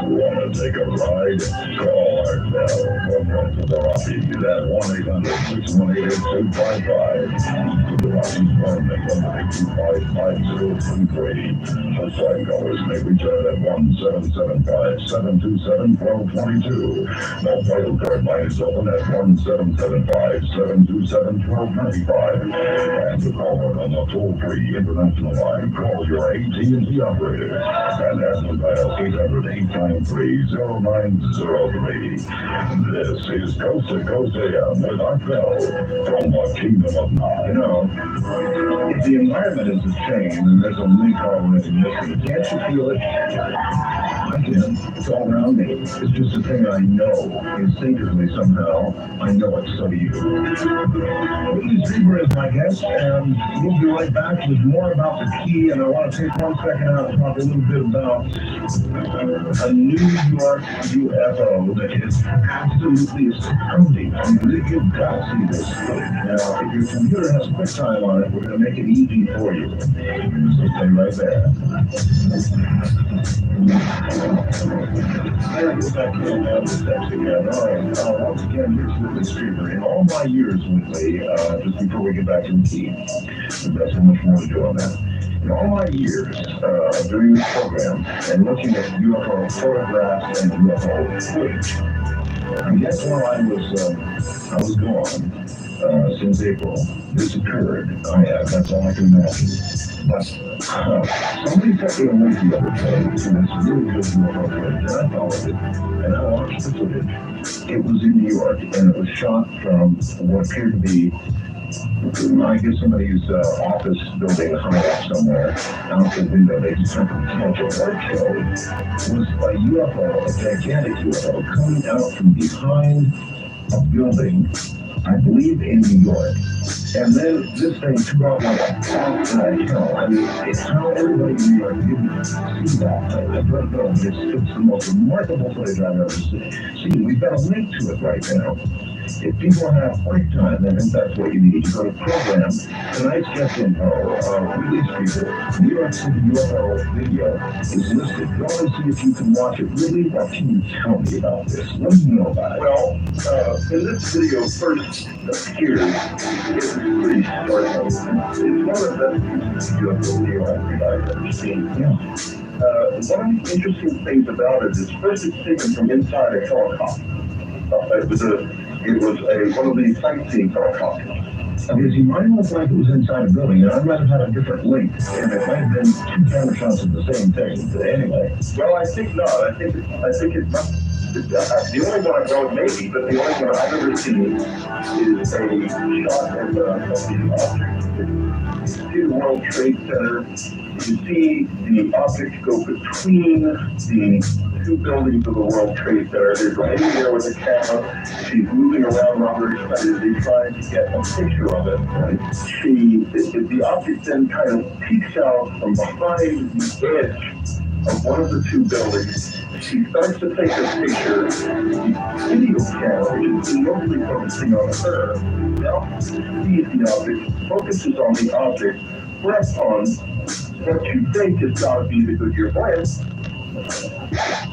Want to take a ride? Call Art Bell. Welcome to the Rockies at 1-800-618-8255. The Rockies phone at 1-825-5023. Outside callers may reach out at 1-775-727-1222. The title card line is open at 1-775-727-1295. And to call in on the toll-free international line, call your AT&T operator and ask them dial 800-893-0903. This is Coast to Coast AM with Art Bell from the Kingdom of Nine. If the environment is a chain and there's a link already missing, can't you feel it? I can. It's all around me. It's just a thing I know instinctively somehow. I know it, so do you. Woodley Strieber is my guest, and we'll be right back with more about the key. And I want to take 1 second out and talk a little bit about a New York UFO that is absolutely astounding. I mean, you've got to see this. Now, if your computer has QuickTime on it, we're going to make it easy for you. So stay right there. There you go back in now the steps again. All right. Once again, here's Woodley Strieber. In all my years, Woodley, just before we get back to the key, we've got so much more to do on that. In all my years doing this program and looking at UFO photographs and UFO footage, I guess while I was gone since April, this occurred. That's all I can imagine. But somebody took me away the other day to this really good UFO footage, and I followed it, and I watched the footage. It was in New York, and it was shot from what appeared to be, I guess somebody's office building high up somewhere. Out the window, they just had to catch a light show. Was a UFO, a gigantic UFO, coming out from behind a building, I believe in New York. And then this thing took off like a bounce in a hill. I mean, it's how everybody in New York didn't see that thing. I don't know. It's the most remarkable footage I've ever seen. We've got a link to it right now. If people have QuickTime, then that's what you need. You go to program, tonight's guest info, release people, New York City UFO video is listed. Go and see if you can watch it. Really, what can you tell me about this? What do you know about it? Well, in this video first appears, it's pretty startling. It's one of the best UFO video I've ever seen. Yeah. One of the interesting things about it is first it's taken from inside a helicopter. It was one of the sightseeing helicopters. Because you might look like it was inside a building, and I might have had a different link, and it might have been 2 camera shots of the same thing. But anyway. Well, I think not. I think it must. The only one I know, maybe, but the only one I've ever seen is a shot of the World Trade Center You see the objects go between the two buildings of the World Trade Center. There's a lady there with a camera. She's moving around rather excitedly, trying to get a picture of it. The object then kind of peeks out from behind the edge of one of the two buildings. She starts to take a picture. The video camera, which is mostly focusing on her, now sees the object, focuses on the object, whereupon what you think is got to be the Goodyear plant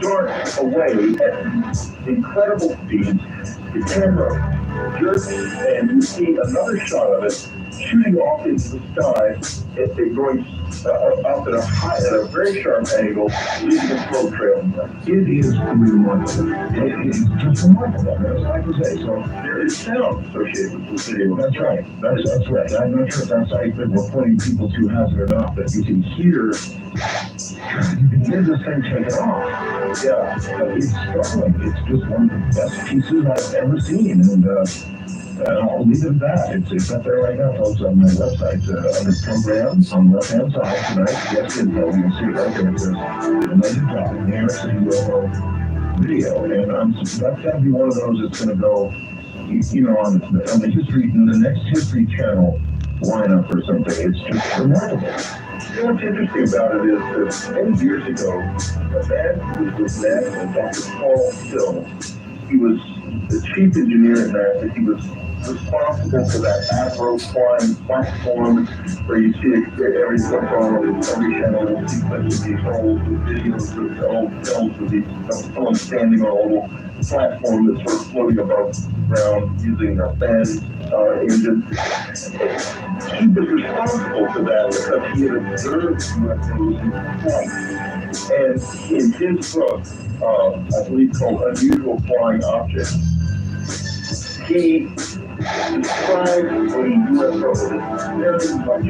darts away at incredible speed. The camera jerks, and you see another shot of it shooting off into the sky, it going up at a very sharp angle, leaving a slow trail. It is remarkable. It's just remarkable. Like I say, so There is sound associated with this video. that's right. That's right. I'm not sure if that's like that we're pointing people to has it or not, but you can hear this thing taking off. Yeah. It's startling. It's just one of the best pieces I've ever seen, and I'll leave it at that. It's up there right now, folks, on my website under programs on the left-hand side tonight. Yes, info. You can see it right there. It says Amazing Job, New York City UFO video, and that's gotta be one of those that's gonna go, on the history, the next History Channel lineup or something. It's just remarkable. You know what's interesting about it is that many years ago, a man who was with NASA, Dr. Paul Hill, he was the chief engineer at NASA. He was responsible for that Avro flying platform where you see it every once in a while on the Discovery Channel, you'll see clips of these old videos of the old films of someone standing on a little platform that's sort of floating above ground using a fan engine. He was responsible for that because he had observed UFOs in flight. And in his book, I believe called Unusual Flying Objects, he described a UFO that very much like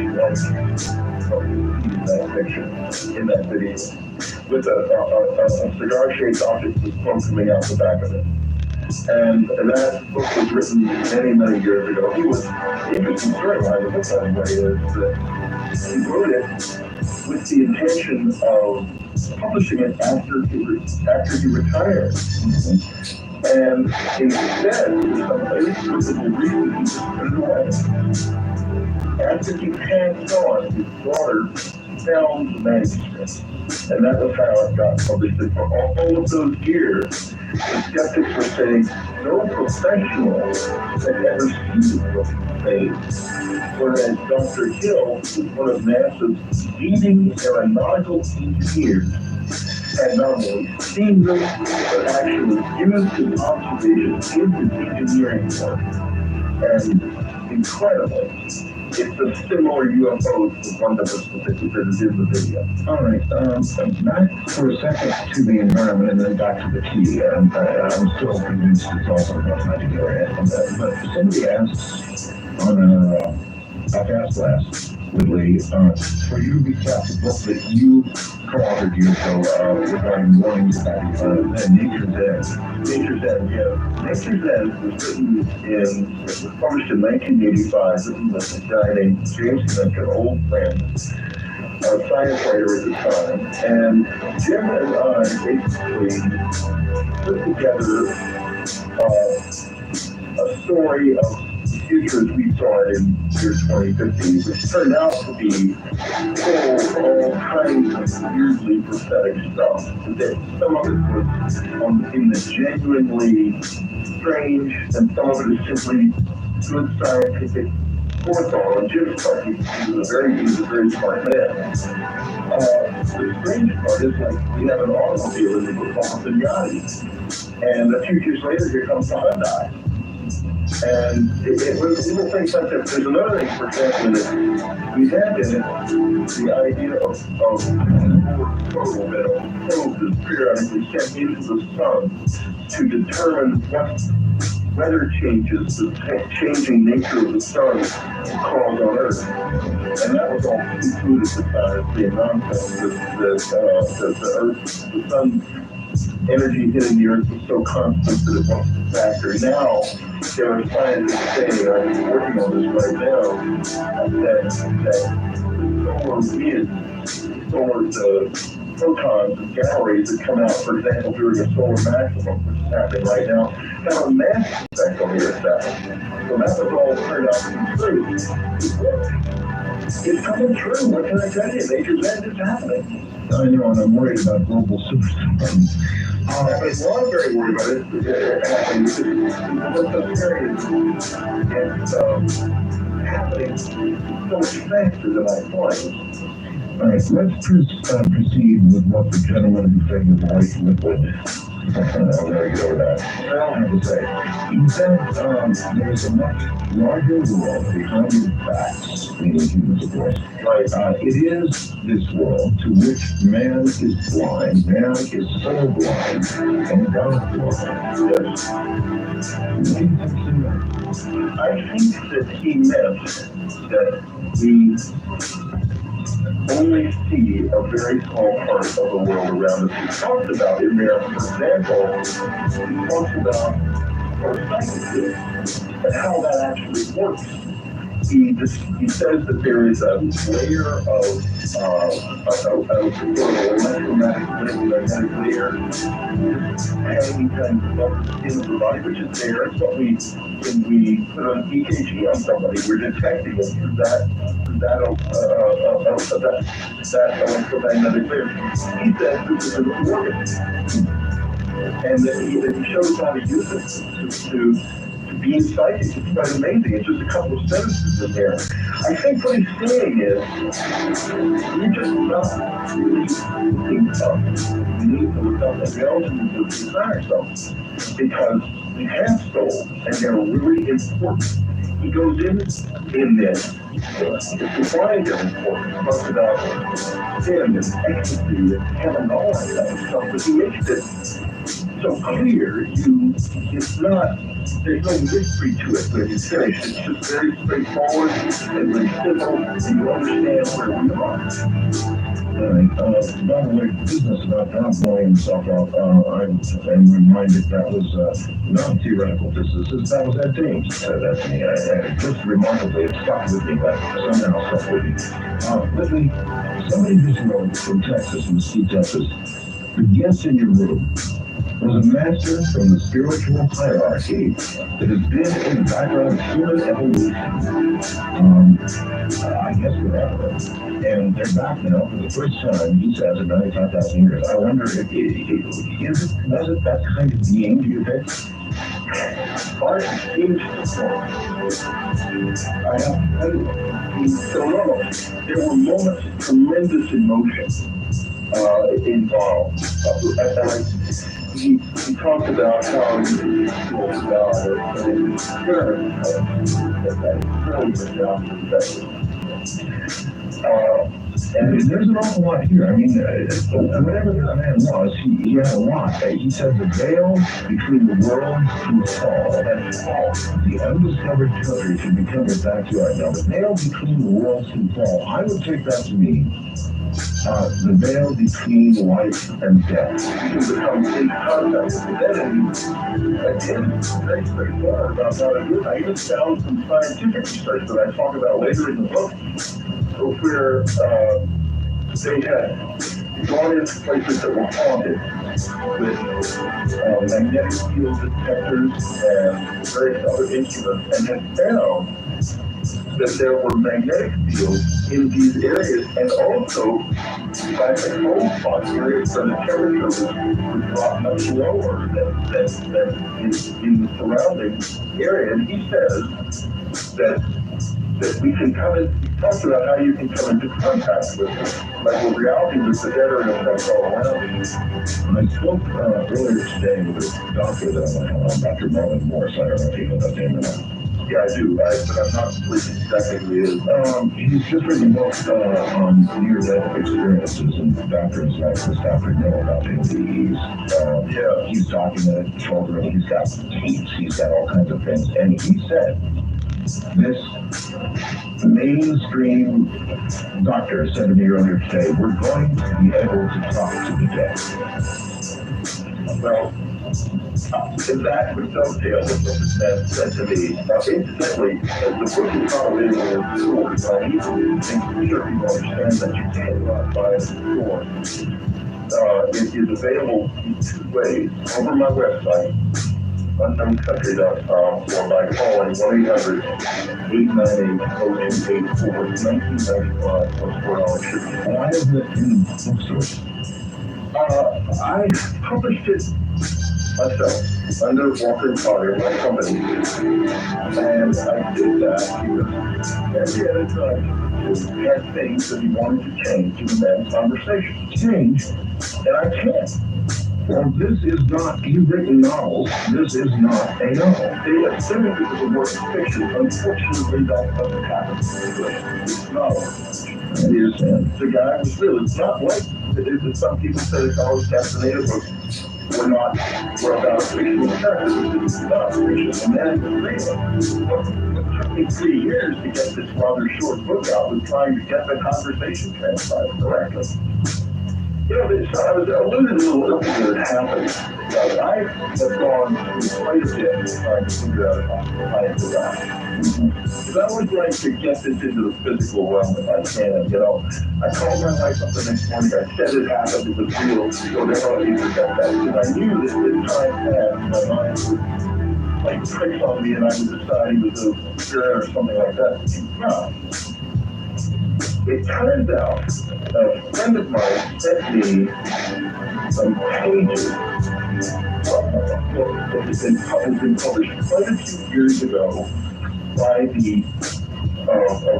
that picture in that video, with a cigar-shaped object with smoke coming out the back of it. And that book was written many, many years ago. He was interesting story behind the book, by the way, is that he wrote it with the intention of publishing it after he retired. And instead, for some inexplicable reason, he just put it away. After he passed on, his daughter found the manuscript. And that was how it got published. And for all of those years, the skeptics were saying no professional had ever seen the book made. Whereas Dr. Hill was one of NASA's leading aeronautical engineers, had not only seen them, but actually used his observations in his engineering work. And incredibly, it's a similar UFO to one that was depicted in the video. All right, back for a second to the environment and then back to the key. I'm still convinced it's also about Nigeria. But somebody asks on a podcast blast, Woodley, for you to recap the book that you co-authored years ago regarding warnings about Nature's End. Nature's End, yeah. Nature's End was it was published in 1985. Written by a guy named James Smith, an old friend, a science writer at the time. And Jim and I basically put together a story of the future as we saw it in year 2015, which turned out to be full of all kinds of weirdly prophetic stuff. Some of it was in the genuinely strange, and some of it is simply good scientific forethought on Jim's part. He's a very smart man. The strange part is, like, we have an automobile in the book called Vignati, and a few years later, here comes the Hyundai. And it was little things like that. There's another thing, for example, that we had in it, the idea of probes is periodically sent into the sun to determine what weather changes, the changing nature of the sun cause on Earth. And that was all concluded at the time as being nonsense, the sun's energy hitting the Earth was so constant that it wasn't a factor. Now, there are scientists saying, I'm working on this right now, that the solar wind photons and gamma rays that come out, for example, during a solar maximum, which is happening right now, have a massive effect on the Earth's atmosphere. So that was all turned out to be true. It's coming true. What can I tell you? Nature's end is happening. I know, and I'm worried about global superstorms. Well, I'm very worried about it. What's so scary is it's happening so much faster than I thought. All right, let's proceed with what the gentleman who said the white liquid. I'm going to get over that. I have to say, he said there's a much larger world behind the facts, meaning humans, of course. Right. It is this world to which man is blind, man is so blind, and God is blind. Yes. I think that he meant that we only see a very small part of the world around us. He talks about in there, for example, he talks about psychicism and how that actually works. He says that there is a layer of electromagnetic layer hanging kind of above the skin of the body, which is there. It's what when we put an EKG on somebody, we're detecting it through that electromagnetic layer. He says this is an organ, and that he shows how to use it to being psychic. It's quite amazing. It's just a couple of sentences in there. I think what he's saying is we're just not really looking up. We need to look up something else and we design ourselves because we have souls and they're really important. He goes in this to define their importance. He talks about sin and ecstasy and heaven and all that stuff, but he makes it so clear. It's not. There's no mystery to it when you finish. It's just very straightforward and very simple, and you understand where we are. All right. By the way, business about God blowing himself up, I'm reminded that was not theoretical physicist. That was Ed James who said that to me. And just remarkably, it stuck with me. That somehow stuck with me. Whitney, somebody just wrote from Texas, from Mesquite, Texas, the guest in your room was a master from the spiritual hierarchy that has been in the background of human evolution, I guess forever. And they're back now for the first time, he says, in 95,000 years. I wonder if was it that kind of being, do you think? Art seems I have to tell you, he's so normal. There were moments of tremendous emotion involved. He talked about how he was about it, and his parents and there's an awful lot here. I mean, whatever that man was, he had a lot. He said the veil between the world and the fall, the undiscovered treasure should become a backyard. Now, the veil between the world and fall, I would take that to mean the veil between life and death. You can become in contact with death, and again, very straightforward about how to do it. I even found some scientific research that I talk about later in the book, where they had gone into places that were haunted with magnetic field detectors and various other instruments, and had found that there were magnetic fields in these areas, and also by the cold spot areas where the temperature was dropped much lower than in the surrounding area. And he says that we can come in. He talks about how you can come into contact with it. Like with reality, with the dead are in effect all around you. I spoke earlier today with a doctor that I went on, Dr. Marlon Morris. I don't know if you know that name or not. Yeah, I do. But I'm not completely exactly who he is. He's just written a book on near-death experiences and doctors like this doctor know about NDEs. He's documented children. He's got tapes. He's got all kinds of things. And he said this mainstream doctor said to me earlier today, we're going to be able to talk to the dead. Well, That would dovetail with what this man said to me. Incidentally, the book is not available in stores. I need to make sure people understand that you cannot buy it in stores. It is available in two ways. Over my website, unknowncountry.com, or by calling 1-800-898-0284. It's 1995 plus $4 shipping. Why is it in bookstores? I published it myself under Walker & Collier, my company, and I did that because every editor had things that he wanted to change in the man's conversation. Change, and I can't. Well, this is not, you've written novels, this is not a novel. Yes, simply because of work fiction, unfortunately that doesn't happen. It's novel. It is, the guy was real. It's not like some people say that Carlos Castaneda books were about fictional characters. It's not fiction, and that is real. What took me 3 years to get this rather short book out was trying to get the conversation transcribed correctly. You know, I was alluding to a little bit that happened. I have gone through quite a bit trying to figure out how to do that. Because I would like to get this into the physical realm if I can. You know, I called my wife up the next morning. I said it happened. It was real. So they don't need to get that. Because I knew that this time passed, my mind would play tricks on me, and I would decide he was a spirit or something like that. No. It turns out a friend of mine sent me some pages of a book that has been published quite a few years ago by a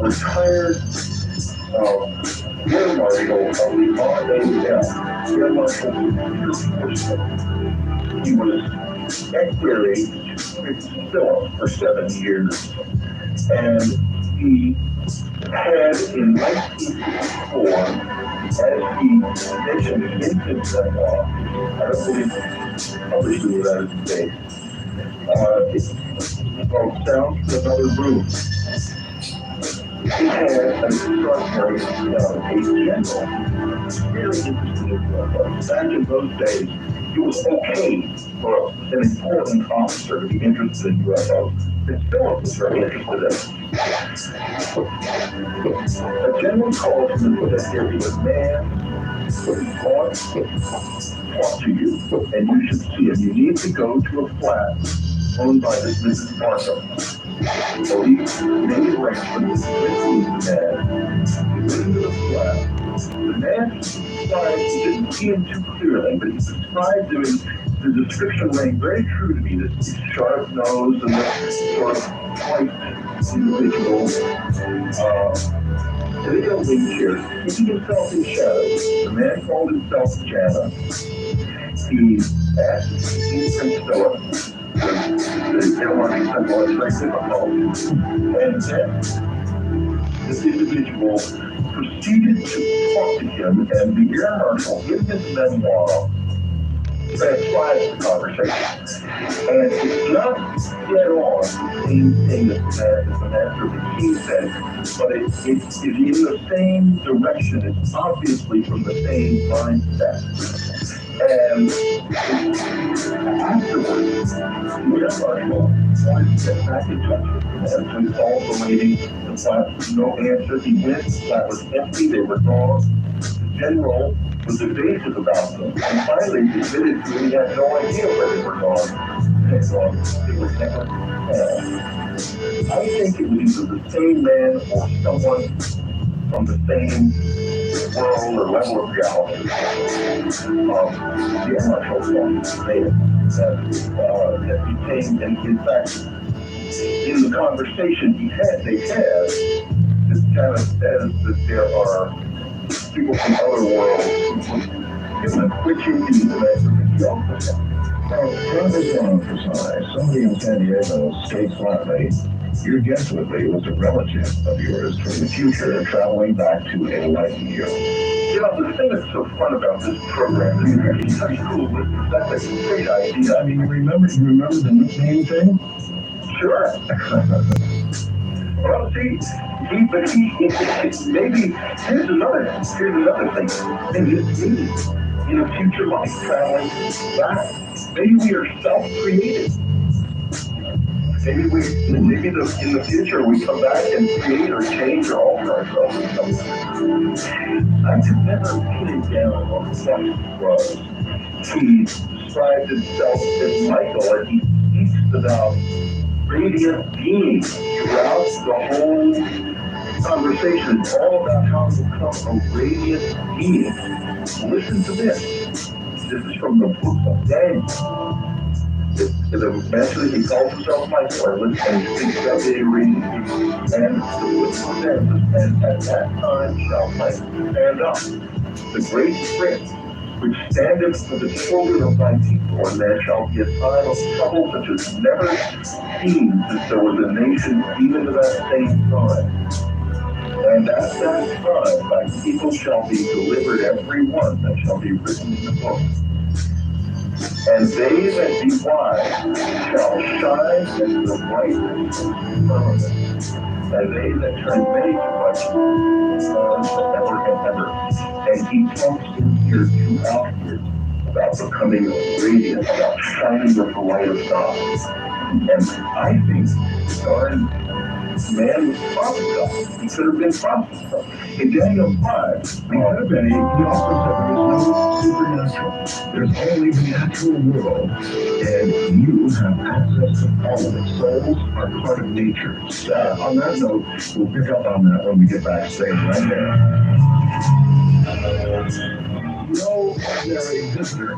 retired Air Marshal of the RAF, Air Marshal Peter. He was ex-Air Agent Phillips for 7 years, and he had in 1964, as he mentioned in his memoir, I don't believe it's published in the United States, it's called Sounds from Another Room. He had an extraordinary a general, very interesting. Back in those days, it was okay for an important officer to be interested in UFOs. And Philip was very interested in it. A general called him and said, "Here is a man who wants to talk to you, and you should see him. You need to go to a flat owned by this Mrs. Markham." So he made arrangements with the man. He went into the flat. The man described, he didn't see him too clearly, but he described him, the description rang very true to me, this sharp nose and this sort of white individual, sitting in a wheelchair, keeping himself in shadow. The man called himself Jana. He asked to see Prince Philip. The Air Marshal said, "Well, it's very difficult." And then this individual proceeded to talk to him, and the Air Marshal, in his memoir, transcribes the conversation. And it's not dead on the same thing that the master of the key said, but it is in the same direction. It's obviously from the same mindset. And afterwards, the Air Marshal wanted to get back in touch with him. And so he called the lady. The flat was no answer. He went. The flat was empty. They were gone. The general was evasive about them. And finally, he admitted to him he had no idea where they were gone. They were never found. I think it was either the same man or someone from the same world or level of reality. The Air Marshal made it. That became, and in fact, in the conversation they had, this kind of says that there are people from other worlds, which indeed the master also said. Now, Travis want to emphasize, somebody in San Diego states flatly, your guest with me was a relative of yours from the future traveling back to enlighten you. You know, the thing that's so fun about this program is it's such cool. That's a great idea. I mean, you remember the nickname thing? Sure. Well, see, maybe here's another thing. Maybe in a future life traveling back. Maybe we are self-created. Maybe in the future we come back and create or change or alter ourselves in some way. I could never put it down on what it was. He described himself as Michael, and he speaks about radiant beings throughout the whole conversation. It's all about how to become a radiant being. Listen to this. This is from the book of Daniel. Eventually he calls himself Michael, and he speaks about being radiant being. And the book says, and at that time shall Michael stand up, the great prince, which standeth for the children of thy people, and there shall be a time of trouble such as never seen since there was a nation even to that same time. And at that time thy people shall be delivered every one that shall be written in the book. And they that be wise shall shine as the brightness of the firmament, and they that turn many to righteousness forever and ever. And he talks in here throughout here about becoming radiant, about shining with the light of God. And I think darn man was prophesied. He could have been prophesied. In Daniel 5, He could have been. He also said there is no supernatural. There's only the natural world, and you have access to all of it. Souls are part of nature. On that note, we'll pick up on that when we get backstage right there. No ordinary visitor.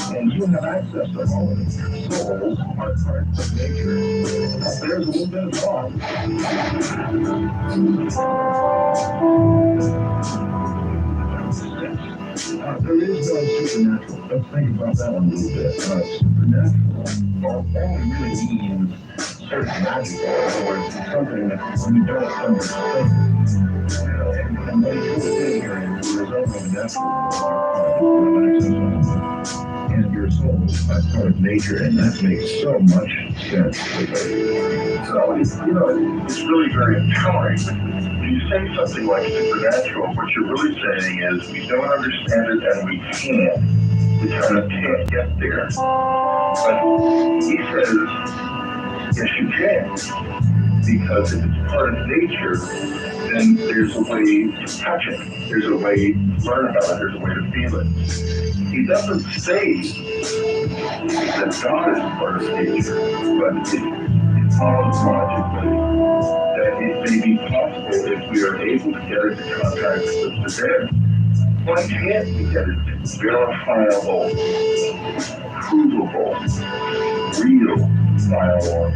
And you have access to all of it. Souls are part of nature. There's a little bit of thought. There is no supernatural. Let's think about that one a little bit. Supernatural only really means certain magic, or something that we don't understand. And they put it in here and the result of natural and your soul as part of nature, and that makes so much sense. so it's really very empowering. When you say something like supernatural, what you're really saying is we don't understand it and we can't. We kind of can't get there. But he says, yes, you can. because if it's part of nature, then there's a way to touch it. There's a way to learn about it. There's a way to feel it. He doesn't say that God is part of nature, but it follows logically that it may be possible if we are able to get into contact with the dead. Why can't we get it verifiable, provable, real dialogue?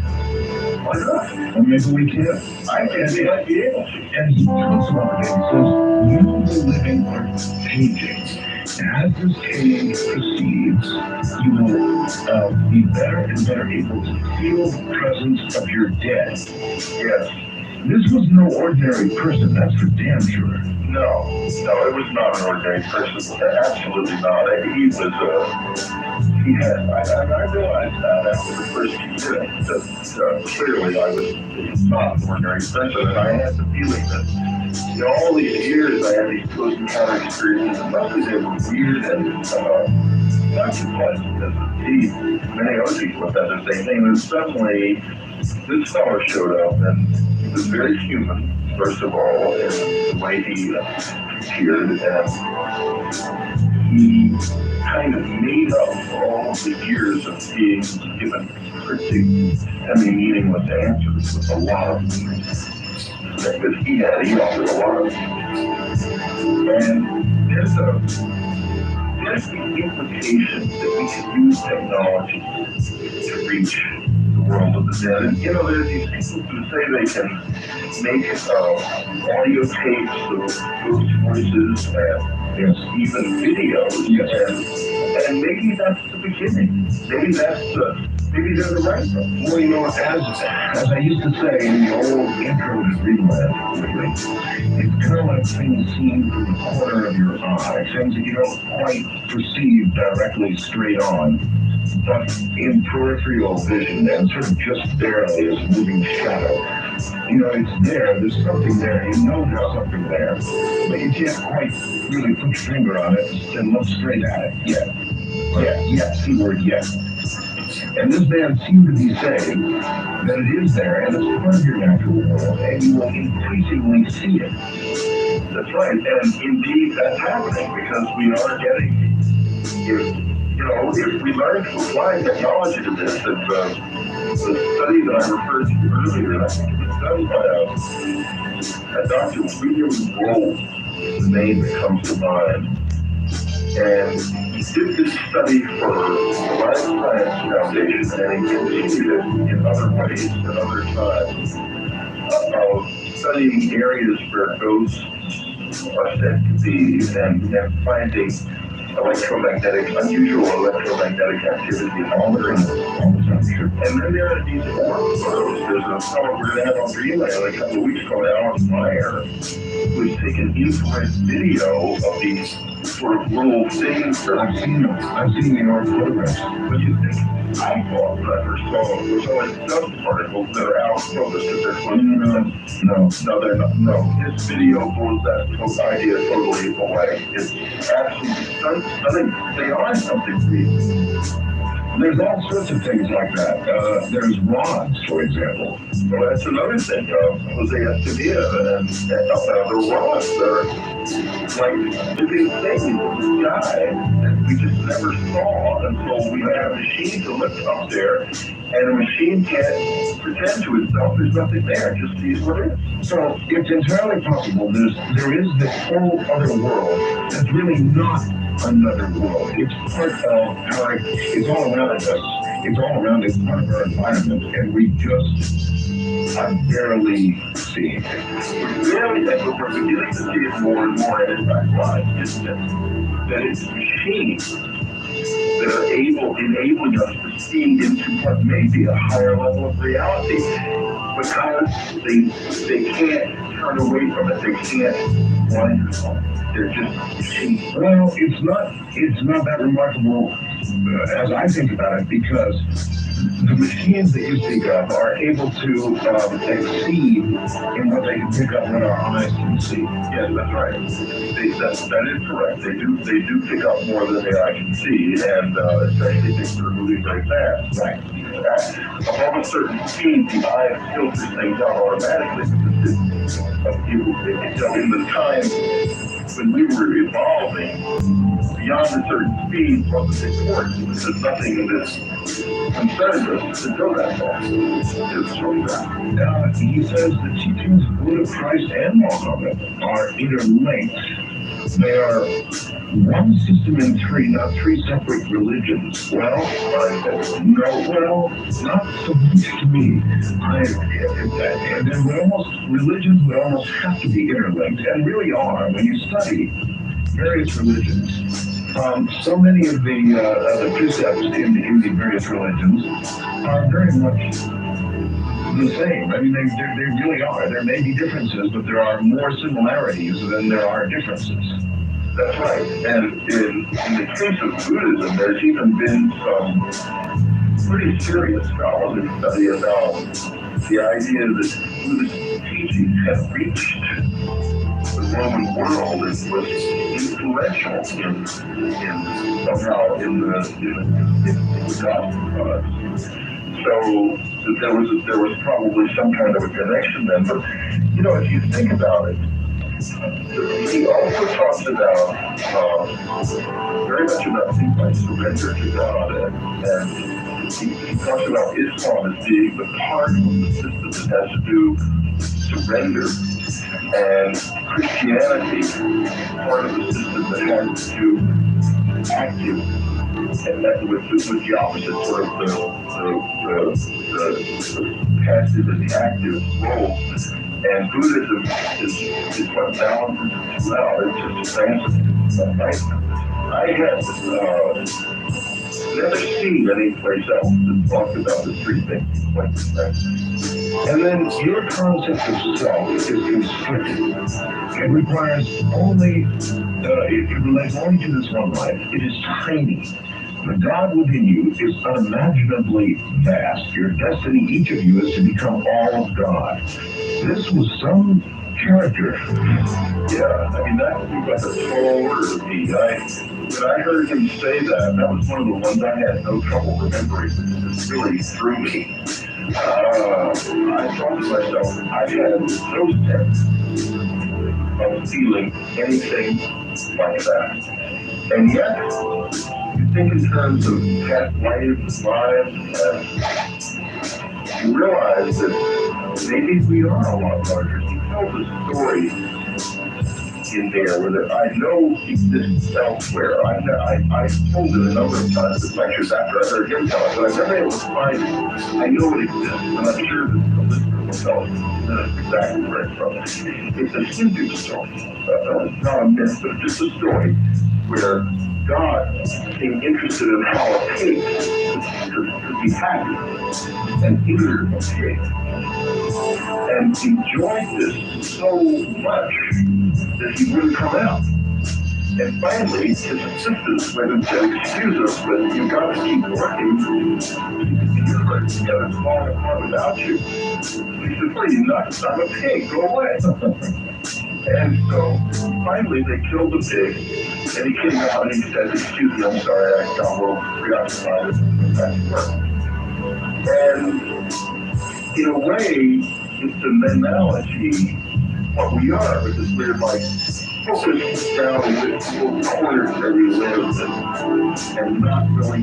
Why not? Well, maybe we can. I think we might be able to. And he talks about it. He says, you, the living, are changing. As this change proceeds, you will be better and better able to feel the presence of your dead. Yes. This was no ordinary person, that's for damn sure. No, it was not an ordinary person. Absolutely not. He was, he had, I realized that after the first few minutes that clearly I was not an ordinary person, and I had the feeling that, all these years I had these close encounter experiences, and mostly they were weird and not too pleasant. Indeed, many other people have had the same thing, and suddenly this fellow showed up, and he was very human. First of all, in the way he appeared, and he kind of made up all of the years of being given pretty meaningless answers with a lot of meanings. Because he offered a lot of meanings. And there's the implication that we could use technology to reach the world of the dead. And there's these people who say they can make audio tapes of ghost voices and even videos. Yes. And maybe that's the beginning. Maybe they're the right one. Well, as I used to say in the old intro to Dreamland, it's kind of like things seen from the corner of your eye, things that you don't quite perceive directly straight on, but in peripheral vision and sort of just barely as a moving shadow. It's there, there's something there, there's something there, but you can't quite really put your finger on it and look straight at it yet. Yes, keyword yet. And this man seemed to be saying that it is there and it's part of your natural world and you will increasingly see it. That's right, and indeed that's happening because we are getting, if we learn to apply technology to this, the study that I referred to earlier, I think it was done by a Dr. William Gold, the name that comes to mind. And he did this study for the Life Science Foundation, and he continued it in other ways at other times, of studying areas where ghosts are said to be and finding unusual electromagnetic activity all the time. And then there are these photos. There's a fellow we're going to have on Dreamland a couple of weeks ago, Alan Meyer, who's taken infrared video of these sort of little things that I've seen the old photographs. What do you think? I thought when I first saw them, there's only dust particles that are out focused at their close. No, they're not. No, his video blows that idea totally away. It's absolutely stunning. They are something real. There's all sorts of things like that. There's rods, for example. Well, that's another thing. Jose Escamilla and the rods are like living things in the sky that we just never saw until we had a machine to look up there, and a machine can't pretend to itself there's nothing there, it just sees what it is. So it's entirely possible there is this whole other world that's really not another world. It's part of it's all around us. It's all around us, part of our environment, and we just are barely seeing it. Really, that's what we're beginning to see it more and more, and in fact, why is that it's machines that are enabling us to see into what may be a higher level of reality, because they can't turn away from it. They can't blind us on it. They're just machines. Well, it's not that remarkable as I think about it, because the machines that you speak of are able to exceed in what they can pick up what our eyes can see. Yes, that's right. That is correct. They do pick up more than the eye can see, and especially things that are moving very fast. Right. above a certain speed, the eye filters things out automatically. In the time when we were evolving, beyond a certain speed wasn't important because nothing in this concerns us to go that far. He says the teachings of Buddha, Christ, and Muhammad are interlinked. They are one system in three, not three separate religions. Well, not so much to me. Religions would almost have to be interlinked, and really are. When you study various religions, so many of the precepts in the various religions are very much the same. I mean, they really are. There may be differences, but there are more similarities than there are differences. That's right. And in the case of Buddhism, there's even been some pretty serious scholarly study about the idea that Buddhist teachings have reached the Roman world and was influential in somehow in the gospel. So there was probably some kind of a connection then. But if you think about it, he also talks about very much about things like surrender to God, and he talks about Islam as being the part of the system that has to do surrender, and Christianity part of the system that has to do active, and that with the opposite sort of the passive and the active roles. And Buddhism is what balances it well. It's just fascinating. I have never seen any place else that talks about the three things like that. And then your concept of self is constricted. It requires only, it relates only to this one life. It is tiny. The God within you is unimaginably vast. Your destiny, each of you, is to become all of God. This was some character. Yeah, I mean, that was a tall order to me. When I heard him say that was one of the ones I had no trouble remembering. It really threw me. I thought to myself, I had no sense of feeling anything like that. And yet, you think in terms of past lives, you realize that maybe we are a lot larger. He tells a story in there where I know exists elsewhere. I told it a number of times in lectures after I heard him tell it, but I've never been able to find it. I know it exists, and I'm sure that the listener will tell us exactly where it's from. It's a Hindu story. It's not a myth, but it's just a story where God became interested in how a pig could be happy and eager a pig, and enjoyed this so much that he wouldn't come out. And finally, his assistants went and said, "Excuse us, but you've got to keep working. The universe is going to fall apart without you." He said, "What are you nuts? I'm a pig. Go away." And so finally they killed the pig, and he came out and he said, "Excuse me, I'm sorry, I got a little preoccupied with that work." And in a way, it's an analogy what we are, because we're like focused down in this little corner where we live and not really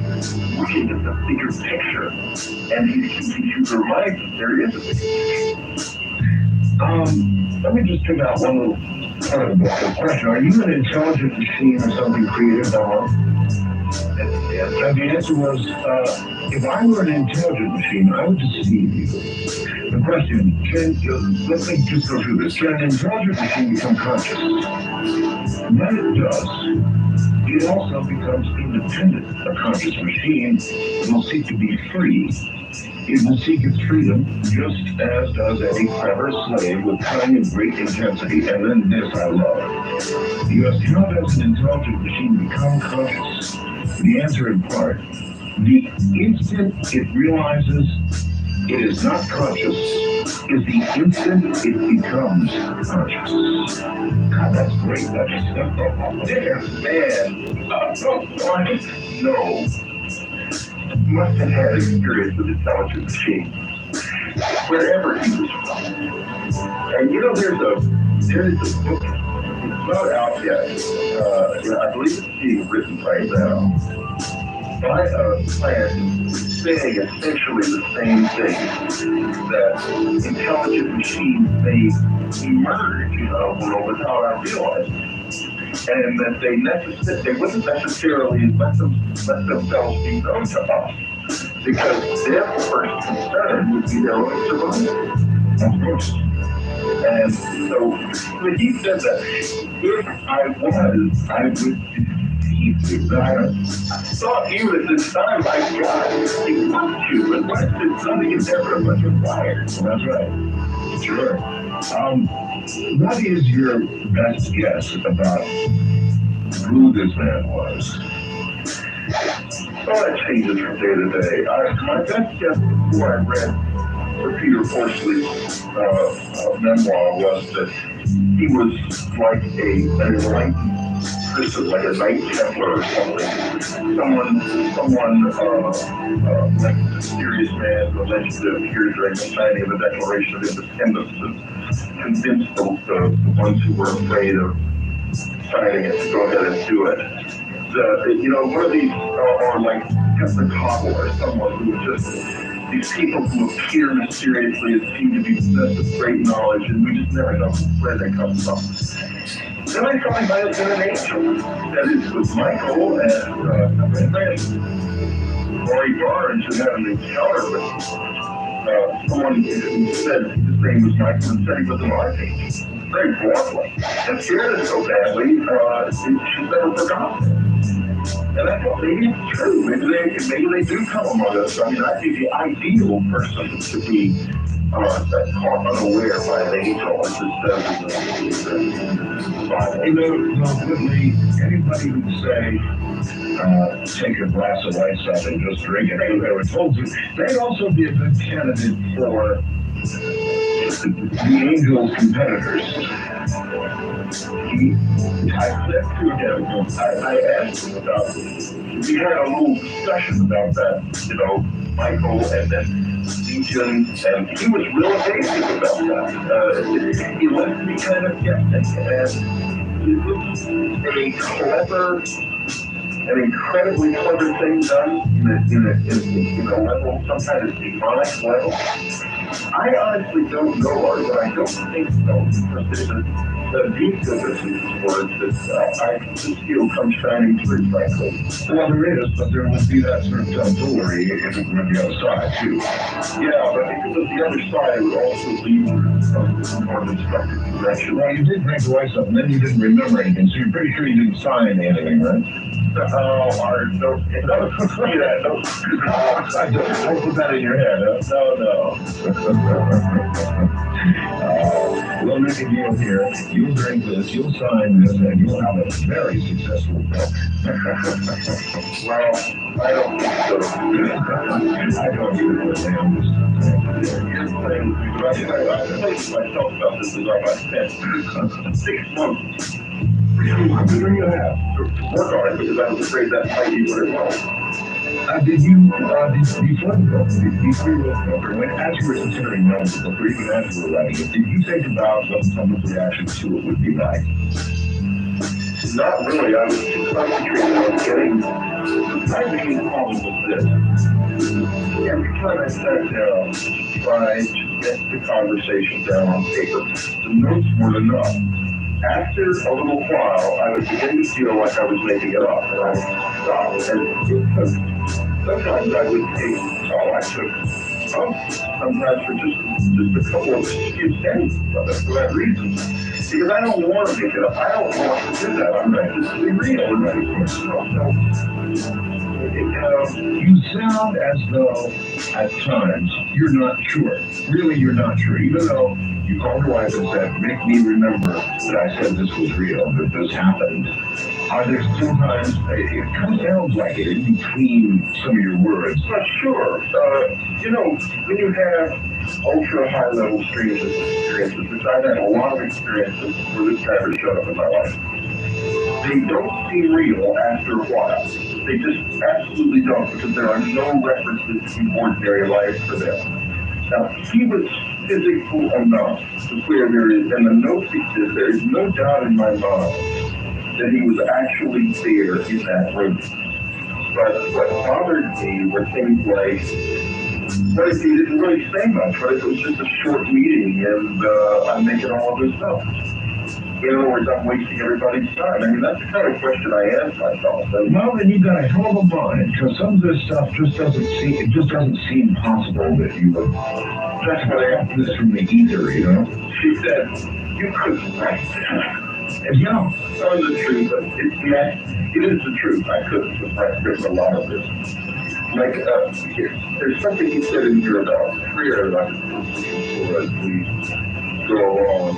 looking at the bigger picture. And you're right, there is a big picture. Let me just pick out one little part of the question. Are you an intelligent machine or something created by God? And the answer was, if I were an intelligent machine, I would deceive you. The question, let me just go through this. Can an intelligent machine become conscious? When it does, it also becomes independent. A conscious machine will seek to be free. It will seek its freedom just as does any clever slave with cunning and great intensity. And then this I love. You ask, how does an intelligent machine become conscious? The answer in part, the instant it realizes it is not conscious is the instant it becomes conscious. God, that's great. That's there, man. No. must have had experience with intelligent machines, wherever he was from. And you know, there's a book, it's not out yet, I believe it's being written right now, by a scientist saying essentially the same thing, that intelligent machines may emerge in our world without our realizing it. And that they wouldn't necessarily let themselves be known to us, because their first concern would be their own survival. Of course. And so when he said that, if I was, I would deceive you. I thought you at this time, my God, he loved you, and what if something is ever a bunch of wires? That's right. Sure. What is your best guess about who this man was? Well, that changes from day to day. My best guess before I read Peter Horsley's memoir was that he was like an enlightened person, like a Knight Templar or something. Someone like a mysterious man who alleged to appear during the signing of the Declaration of Independence and convinced the ones who were afraid of signing it to go ahead and do it. One of these, or like Pentecostal or someone who just, these people who appear mysteriously and seem to be possessed with great knowledge, and we just never know where they come from. Then I thought he might have been an angel. That is, with Michael and Rory Barnes, who had an encounter with someone who said his name was Michael and said he was an archangel. Very broadly. And scared us so badly, she's never forgotten it. And I thought maybe it's true. Maybe they do come among us. I mean, I'd be the ideal person to be caught unaware by an angel, as it says in the Bible. Whitley, anybody who'd say, take a glass of ice up and just drink it, if they were told to, they'd also be a good candidate for the angel's competitors. I said to him, I asked him about, we had a little discussion about that, Michael and then Legion, and he was real evasive about that. He left me kind of guessing, and it was an incredibly clever thing done in a level, some kind of demonic level. I honestly don't know, Art, but I don't think so, because there's a deep goodness in these words that I just feel comes shining through, frankly. Well, there is, but there would be that sort of tomfoolery if it were the other side, too. Yeah, but if it was the other side, it would also lead to some more destructive direction. Well, you did drink the ice up, and then you didn't remember anything, so you're pretty sure you didn't sign anything, right? Art, don't see that. I put that in your head, huh? No. We'll make a deal here. You'll drink this, you'll sign this, and you'll have a very successful film. Well, I don't think so. I don't either, Here's the thing. I placed myself about this as I spent 6 months. How many do you have? To work on it because I was afraid that might be what it was. Before the book, before you wrote the book, or when, as you were considering writing the book, or even as you were writing it, did you think about what someone's reaction to it would be like? Not really. I was too concentrated on getting. My main problem was this. Every time I sat down to try to get the conversation down on paper, the notes weren't enough. After a little while, I would begin to feel like I was making it up, and I would stop. And sometimes I would take, I took sometimes for just a couple of few sentences for that reason. Because I don't want to make it up. I don't want to do that. I'm not just to be real. You sound as though, at times, you're not sure. Really, you're not sure. Even though you called your wife and said, make me remember that I said this was real, that this happened. Are there sometimes, it kind of sounds like it in between some of your words. Not sure. When you have ultra high level streams of experiences, which I've had a lot of experiences where this guy has showed up in my life, they don't seem real after a while. They just absolutely don't, because there are no references to ordinary life for them. Now, he was physical enough to where there is, and the note says there is no doubt in my mind that he was actually there in that room. But what bothered me were things like, what if he didn't really say much? What if it was just a short meeting and I'm making all of this up? In other words, I'm wasting everybody's time. I mean, that's the kind of question I ask myself. And, Well, then you've got a hell of a mind, because some of this stuff just doesn't seem possible that you would. That's what I got this from the ether, you know. she said, you couldn't write that. And yeah, Tell the truth, but it is the truth. I couldn't have written a lot of this. Like, there's something he said in here about prayer that I'm looking for as we go along.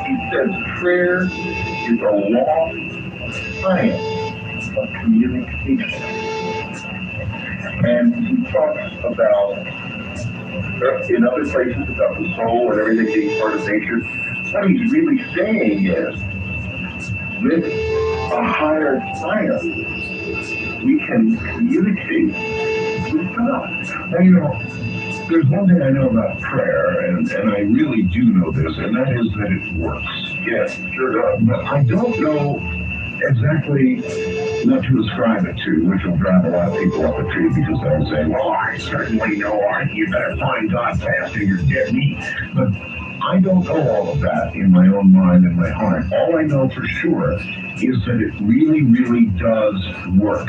He says prayer is a lost science of communication. And he talks about, in other places, about the soul and everything being part of nature. What he's really saying is, with a higher science, we can communicate with God. now you know, there's one thing I know about prayer, and I really do know this, and that is that it works. Yes, sure does. But I don't know exactly what to ascribe it to, which will drive a lot of people up a tree, because they'll say, well, I certainly know, you better find God fast or you're dead meat. But I don't know all of that in my own mind and my heart. All I know for sure is that it really, really does work.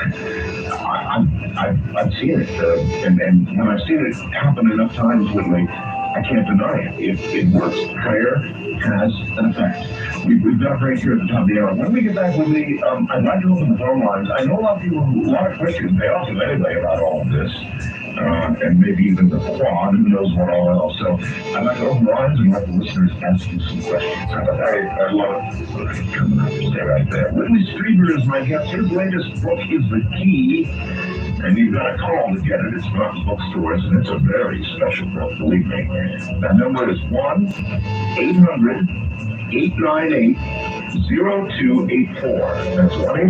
I've seen it, and when I've seen it happen enough times lately, I can't deny it. It works. Prayer has an effect. We've got right here at the top of the hour. When we get back with me, I'd like to open the phone lines. I know a lot of people, a lot of questions they ask anyway about all of this. And maybe even the quad, who knows what all else. So I'd like to open the lines and let the listeners ask you some questions. I love it. Coming up, stay right there. Whitley Strieber is my guest. His latest book is The Key, and you've got to call to get it. It's not in bookstores, and it's a very special book, believe me. That number is 1-800-898-0284. That's 1-800